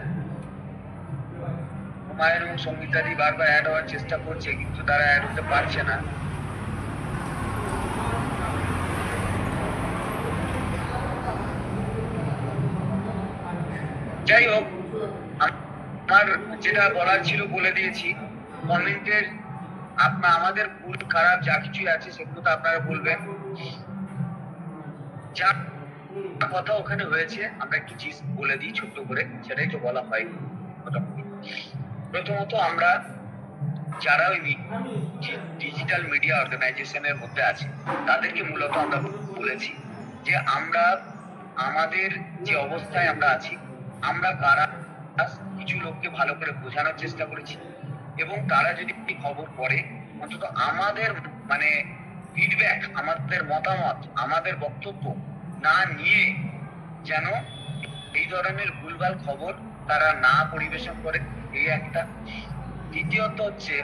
হুমায়ুন এবং সঙ্গীতাদি বারবার অ্যাড হওয়ার চেষ্টা করছে, কিন্তু তারা অ্যাড হতে পারছে না। যাই হোক, আমার যেটা বলার ছিল বলে দিয়েছি। কমেন্টের আমাদের ভুল খারাপ যা কিছুই আছে সেগুলো তো আপনারা বলবেন। যা কথা ওখানে হয়েছে আমরা একটু চিজ বলে দিই ছোট্ট করে, সেটাই তো বলা হয় মোটামুটি। প্রথমত আমরা যারা ওই ডিজিটাল মিডিয়া অর্গানাইজেশনের মধ্যে আছে তাদেরকে মূলত আমরা বলেছি যে আমরা আমাদের যে অবস্থায় আমরা আছি, আমরা কারা কিছু লোককে ভালো করে বোঝানোর চেষ্টা করেছি এবং তারা যদি খবর পড়ে অন্তত আমাদের মানে ফিডব্যাক, আমাদের মতামত, আমাদের বক্তব্য না নিয়ে যেন এই ধরনের ভুলভাল খবর তারা না পরিবেশন করে, এই একটা। দ্বিতীয়ত হচ্ছে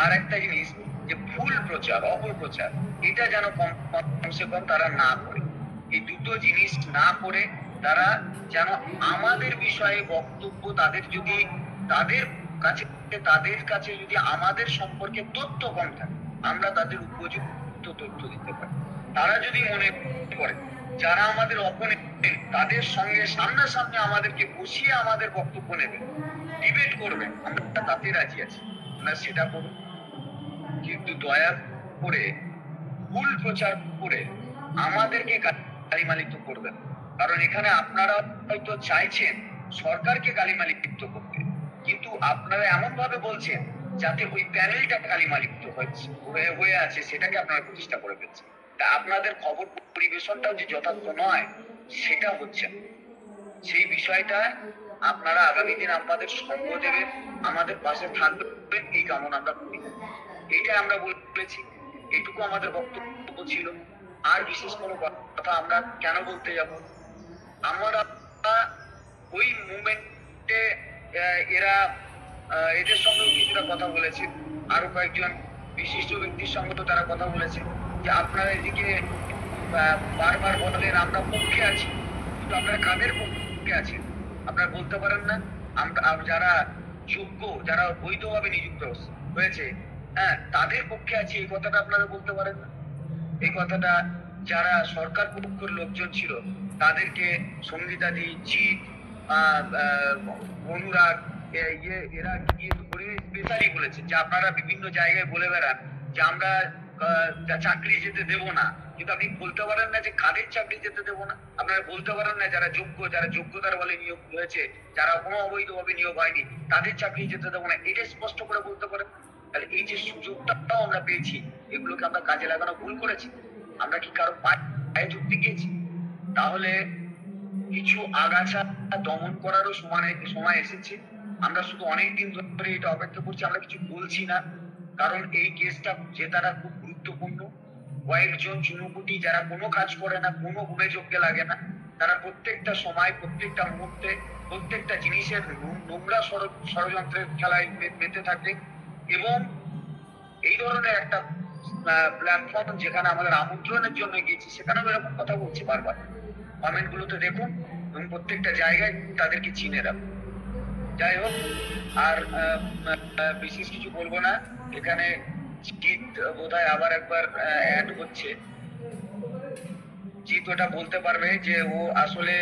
আর একটা জিনিস, যে ভুল প্রচার, অপপ্রচার, এটা যেন কমসে কম তারা না করে। এই দুটো জিনিস না করে তারা যেন আমাদের বিষয়ে বক্তব্য, তাদের কাছে যদি আমাদের সম্পর্কে তথ্য কম থাকে, আমরা তাদের উপযুক্ত তথ্য দিতে পারি। তারা যদি মনে করে যারা আমাদের অপোনেন্ট তাদের সঙ্গে সামনাসামনি আমাদেরকে বসিয়ে আমাদের বক্তব্য নেবেন, ডিবেট করবেন, আমরা তাতে রাজি আছি, না সেটা করুন। কিন্তু দয়া করে ভুল প্রচার করে আমাদেরকে গালিমালিপ্ত করবেন। কারণ এখানে আপনারা হয়তো চাইছেন সরকারকে গালিমালিপ্ত করতে, কিন্তু আপনারা এমন ভাবে বলছেন যাতে ওই প্যানেলটা গালিমালিপ্ত হয়ে আছে, সেটাকে আপনারা প্রতিষ্ঠা করে ফেলছেন। তা আপনাদের খবর পরিবেশনটাও যে যথার্থ নয় সেটা হচ্ছে না। সেই বিষয়টা আপনারা আগামী দিন আমাদের সঙ্গ দেবেন, আমাদের পাশে থাকবেন, এই কামনা আমরা করি। এইটা আমরা বলেছি, এইটুকু আমাদের বক্তব্য ছিল। আর বিশেষ কোনো কথা আমরা কেন বলতে যাব? আমরা ওই মুভমেন্টে এরা এদের সঙ্গেও কিছুটা কথা বলেছে, আরো কয়েকজন বিশিষ্ট ব্যক্তির সঙ্গে তো তারা কথা বলেছে যে আপনারা এদিকে বারবার বলেন আমরা পক্ষে আছি, কিন্তু আপনারা কাদের পক্ষে আছেন আপনারা বলতে পারেন না? আমরা যারা যোগ্য, যারা বৈধভাবে নিযুক্ত হয়েছে, হ্যাঁ, তাদের পক্ষে আছে, এই কথাটা আপনারা বলতে পারেন না? এই কথাটা যারা সরকার পক্ষের লোকজন ছিল তাদেরকে সঙ্গীতাদি, জিৎ, অনুরাগ, এরা গিয়ে ধরে স্পেশালি বলেছে যে আপনারা বিভিন্ন জায়গায় বলে বেড়ান যে আমরা চাকরি যেতে দেব না, কিন্তু আপনি বলতে পারেন না যে কাদের চাকরি যেতে দেব না। আপনারা বলতে পারেন না যারা যোগ্য, যারা যোগ্যতার বলে নিয়োগ হয়েছে, যারা কোনো অবৈধভাবে নিয়োগ হয়নি, তাদের চাকরি যেতে দেবো না, এটা স্পষ্ট করে বলতে পারেন। তাহলে এই যে সুযোগটাও আমরা পেয়েছি, এগুলোকে আমরা কাজে লাগানো ভুল করেছি? আমরা কি কারো পায়ে যুক্তি গিয়েছি? তাহলে কিছু আগাছা দমন করারও সময় এসেছে। আমরা শুধু অনেকদিন ধরে এটা অপেক্ষা করছি, আমরা কিছু বলছি না, কারণ এই কেসটা জেতাটা খুব গুরুত্বপূর্ণ। কয়েকজন চুনোপুটি যারা কোনো কাজ করে না, কোনো অভিযোগকে লাগে না, তারা প্রত্যেকটা সময়, প্রত্যেকটা মুহূর্তে, প্রত্যেকটা জিনিসের নোংরা ষড়যন্ত্রের খেলায় মেতে থাকে। এবং এই ধরনের একটা প্ল্যাটফর্ম যেখানে আমাদের আমন্ত্রণের জন্য গিয়েছি, সেখানেও এরকম কথা বলছি বারবার। কমেন্ট গুলোতে দেখুন এবং প্রত্যেকটা জায়গায় তাদেরকে চিনে রাখুন। যাই হোক, আর বিশেষ কিছু বলবো না। এখানে জিৎ বোধহয় আবার একবার অ্যাড হচ্ছে। জিৎ ওটা বলতে পারবে যে ও আসলে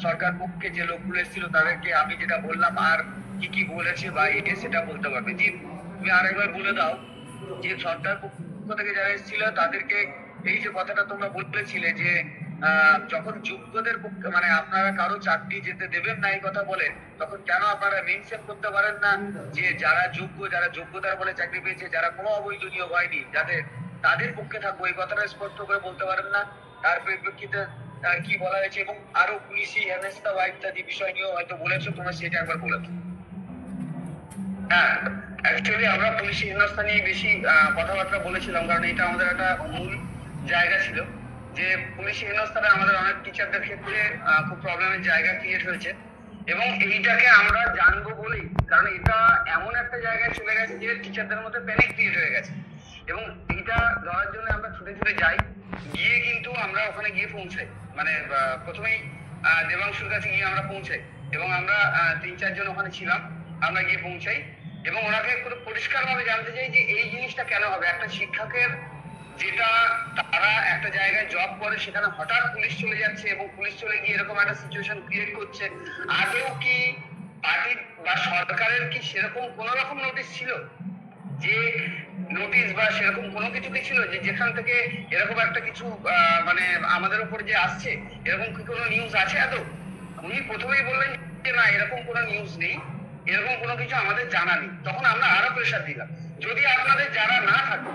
সরকার পক্ষে যে লোকগুলো এসেছিল তাদেরকে আমি যেটা বললাম আর কি কি বলেছে বা এটা সেটা বলতে পারবে। জিৎ, তুমি আরেকবার বলে দাও যে সরকার পক্ষ থেকে যারা এসেছিল তাদেরকে এই যে কথাটা তোমরা বলেছিলে যে যখন যোগ্যদের পক্ষে মানে আপনারা কারো চাকরি যেতে দেবেন না এই কথা বলে, তখন কেন আপনারা মেনশন করতে পারেন না যে যারা যোগ্য, যারা যোগ্যতার বলে চাকরি পেয়েছে, যারা কোনো অবৈধ নিয়োগ হয়নি, যাদের তাদের পক্ষে থাকবো, এই কথাটা স্পষ্ট করে বলতে পারেন না? তার পরিপ্রেক্ষিতে কি বলা হয়েছে এবং আরো পুলিশি হেনস্থা বা ইত্যাদি বিষয় নিয়েও হয়তো বলেছো, তোমরা সেটা একবার বলেছো। হ্যাঁ, অ্যাকচুয়ালি আমরা পুলিশি হেনস্থা নিয়ে বেশি কথাবার্তা বলেছিলাম, কারণ এটা আমাদের একটা মূল জায়গা ছিল যে পুলিশি হেনস্থাটা আমাদের অনেক টিচারদের ক্ষেত্রে খুব প্রবলেমের জায়গা ক্রিয়েট হয়েছে এবং এইটাকে আমরা জানবো বলেই, কারণ এটা এমন একটা জায়গায় চলে গেছে যে টিচারদের মধ্যে প্যানিক ক্রিয়েট হয়ে গেছে এবং এইটা ধরার জন্য আমরা ছুটে ছুটে যাই, গিয়ে কিন্তু আমরা ওখানে গিয়ে পৌঁছাই। মানে প্রথমেই দেবাংশুর কাছে গিয়ে আমরা পৌঁছাই এবং আমরা 3-4 জন ওখানে ছিলাম, আমরা গিয়ে পৌঁছাই এবং ওনাকে পুরো পরিষ্কার ভাবে জানতে চাই যে এই জিনিসটা কেন হবে। একটা শিক্ষকের যেটা তারা একটা জায়গায় জব করে সেখানে হঠাৎ পুলিশ চলে যাচ্ছে এবং পুলিশ চলে গিয়ে এরকম একটা সিচুয়েশন ক্রিয়েট করছে, আগেও কি পার্টি বা সরকারের কি সেরকম কোন রকম নোটিশ ছিল যে নোটিশ বা সেরকম কোনো কিছু কি ছিল যে যেখান থেকে এরকম একটা কিছু মানে আমাদের উপর যে আসছে এরকম কি কোনো নিউজ আছে? আদৌ উনি প্রথমেই বললেন যে না এরকম কোনো নিউজ নেই, এরকম কোনো কিছু আমাদের জানা নেই। তখন আমরা আরো প্রেশার দিলাম, যদি আপনাদের জানা না থাকে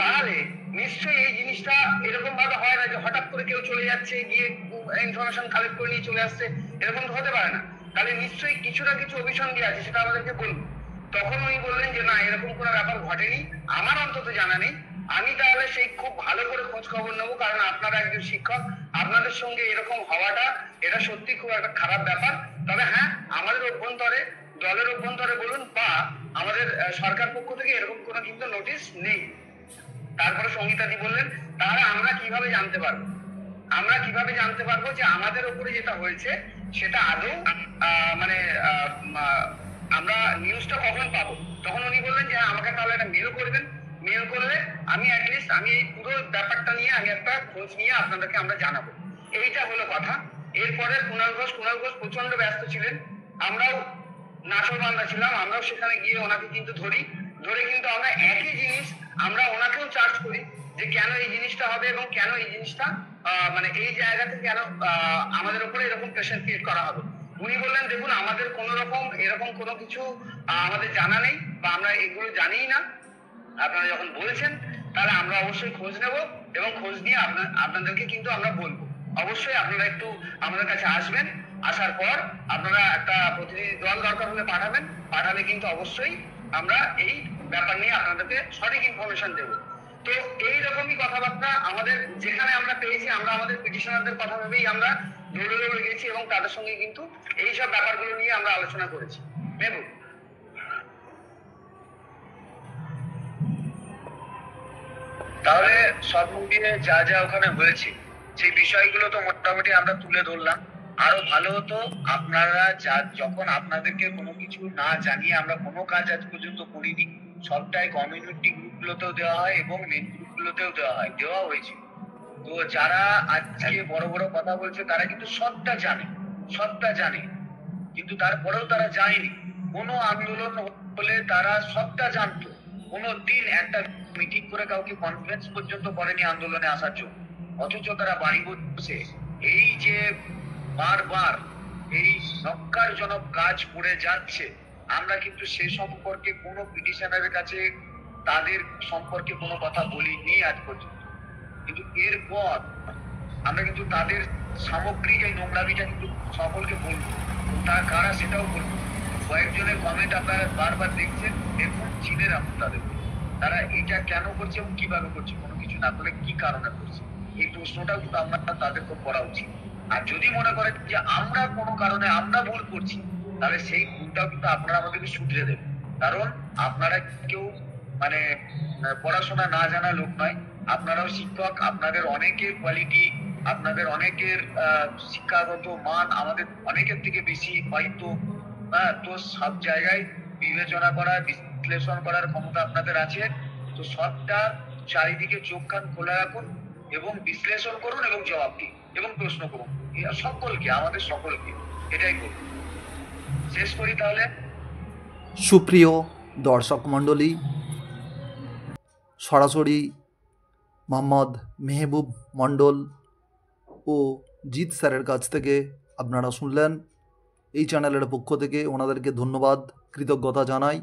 তাহলে নিশ্চয়ই এই জিনিসটা এরকম ভাবে হয় না যে হঠাৎ করে কেউ চলে যাচ্ছে গিয়ে ইনফরমেশন কালেক্ট করে নিয়ে চলে আসছে, এরকম তো হতে পারে না। তাহলে নিশ্চয়ই কিছু না কিছু অভিসন্ধি আছে, সেটা আমাদেরকে বলুন। তখন উনি বললেন যে না এরকম কোনো ব্যাপার ঘটেনি, আমার অন্তত জানা নেই। আমি তাহলে সেই খুব ভালো করে খোঁজ খবর নেবো, কারণ আপনারা একজন শিক্ষক, আপনাদের সঙ্গে এরকম হওয়াটা এটা সত্যি খুব একটা খারাপ ব্যাপার। তবে হ্যাঁ, আমাদের অভ্যন্তরে দলের অভ্যন্তরে বলুন বা আমাদের সরকার পক্ষ থেকে এরকম কোনো কিন্তু নোটিশ নেই। তারপরে সঙ্গীতাদি বললেন তাহলে আমরা কিভাবে জানতে পারবো, আমরা কিভাবে জানতে পারবো যে আমাদের উপরে যেটা হয়েছে সেটা আদৌ মানে আমরা নিউজটা কখন পাবো? তখন উনি বললেন যে আমাকে তাহলে একটা মেল করবেন, মেল করলে আমি অ্যাটলিস্ট আমি এই পুরো ব্যাপারটা নিয়ে আমি একটা খোঁজ নিয়ে আপনাদেরকে আমরা জানাবো। এইটা হলো কথা। এরপরে কুণাল ঘোষ প্রচন্ড ব্যস্ত ছিলেন, আমরাও নাছোড়বান্দা ছিলাম, আমরাও সেখানে গিয়ে ওনাকে কিন্তু ধরে কিন্তু আমরা একই জিনিস আমরা ওনাকেও চার্জ করি যে কেন এই জিনিসটা হবে এবং কেন এই জিনিসটা মানে এই জায়গাতে কেন আমাদের উপরে এরকম প্রেশার ক্রিয়েট করা হবে। উনি বললেন দেখুন আমাদের কোন রকম এরকম কোনো কিছু আমাদের জানা নেই বা আমরা এগুলো জানিই না, আপনারা যখন বলছেন তাহলে আমরা অবশ্যই খোঁজ নেব এবং খোঁজ নিয়ে আপনাদেরকে কিন্তু আমরা বলবো। অবশ্যই আপনারা একটু আমাদের কাছে আসবেন, আসার পর আপনারা একটা প্রতিনিধি দল দরকার হলে পাঠাবেন, পাঠালে কিন্তু অবশ্যই আমরা এই ব্যাপার নিয়ে আপনাদেরকে সঠিক ইনফরমেশন দেব। তো এইরকমই কথাবার্তা আমাদের যেখানে আমরা পেয়েছি, আমরা আমাদের পিটিশনারদের কথা ভেবেই আমরা দৌড়ে গেছি এবং তাদের সঙ্গে কিন্তু এইসব ব্যাপারগুলো নিয়ে আমরা আলোচনা করেছি। নেব তাহলে সব মিলিয়ে যা যা ওখানে হয়েছে সেই বিষয়গুলো তো মোটামুটি আমরা তুলে ধরলাম। আরো ভালো হতো আপনারা যখন আপনাদেরকে কোনো কিছু না জানিয়ে আমরা কোনো কাজ আজ পর্যন্ত করিনি, সবটাই কমিউনিটি গ্রুপগুলোতেও দেওয়া হয় এবং মেন গ্রুপগুলোতেও দেওয়া হয়েছে। তো যারা আজকে বড় বড় কথা বলছে তারা কিন্তু সবটা জানে কিন্তু তারপরেও তারা যায়নি। কোনো আন্দোলন হলে তারা সবটা জানতো, কোনো দিন একটা মিটিং করে কাউকে কনফারেন্স পর্যন্ত করেনি আন্দোলনে আসার জন্য, অথচ তারা বাড়ি বসে এই যে বারবার এই নক্কারজনক কাজ করে যাচ্ছে, আমরা কিন্তু সে সম্পর্কে কোনো পিটিশনারের কাছে তাদের সম্পর্কে কোনো কথা বলিনি আজ পর্যন্ত। কিন্তু এরপর আমরা কিন্তু তাদের সামগ্রিক এই নোংরামিটা কিন্তু সকলকে বলবো, তারা কারা সেটাও বলবো। কয়েকজনের কমেন্ট আপনারা বারবার দেখছেন, দেখুন চিনে রাখুন তাদের, তারা এটা কেন করছে এবং কিভাবে করছে, কোনো কিছু না করে কি কারণে করছে, এই প্রশ্নটাও কিন্তু আমরা তাদেরকে করা উচিত। আর যদি মনে করেন যে আমরা কোনো কারণে আমরা ভুল করছি, তাহলে সেই ভুলটাও কিন্তু আপনারা আমাদেরকে শুধরে দেবেন। কারণ আপনারা কেউ মানে পড়াশোনা না জানা লোক নয়, আপনারাও শিক্ষক, আপনাদের অনেকের কোয়ালিটি, আপনাদের অনেকের শিক্ষাগত মান আমাদের অনেকের থেকে বেশি হয়তো হ্যাঁ, তো সব জায়গায় বিবেচনা করার, বিশ্লেষণ করার ক্ষমতা আপনাদের আছে। তো সবটা চারিদিকে চোখ কান খোলা রাখুন এবং বিশ্লেষণ করুন এবং জবাব দিন এবং প্রশ্ন করুন। সকলকে, আমাদের সকলকে এটাই করুন। শেষ করি তাহলে। সুপ্রিয় দর্শক মণ্ডলী, সরাসরি মোহাম্মদ মেহবুব মণ্ডল ও জিৎ স্যারের কাছ থেকে আপনারা শুনলেন। এই চ্যানেলের পক্ষ থেকে ওনাদেরকে ধন্যবাদ, কৃতজ্ঞতা জানাই।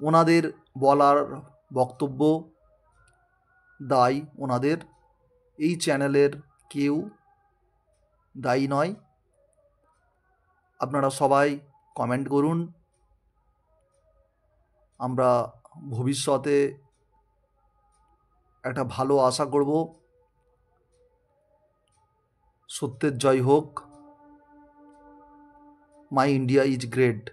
ওনাদের বলার বক্তব্য দায়ী ওনাদের, এই চ্যানেলের কেউ দায়ী নয়। আপনারা সবাই কমেন্ট করুন। আমরা ভবিষ্যতে একটা ভালো আশা করব। সত্যের জয় হোক। My India is great.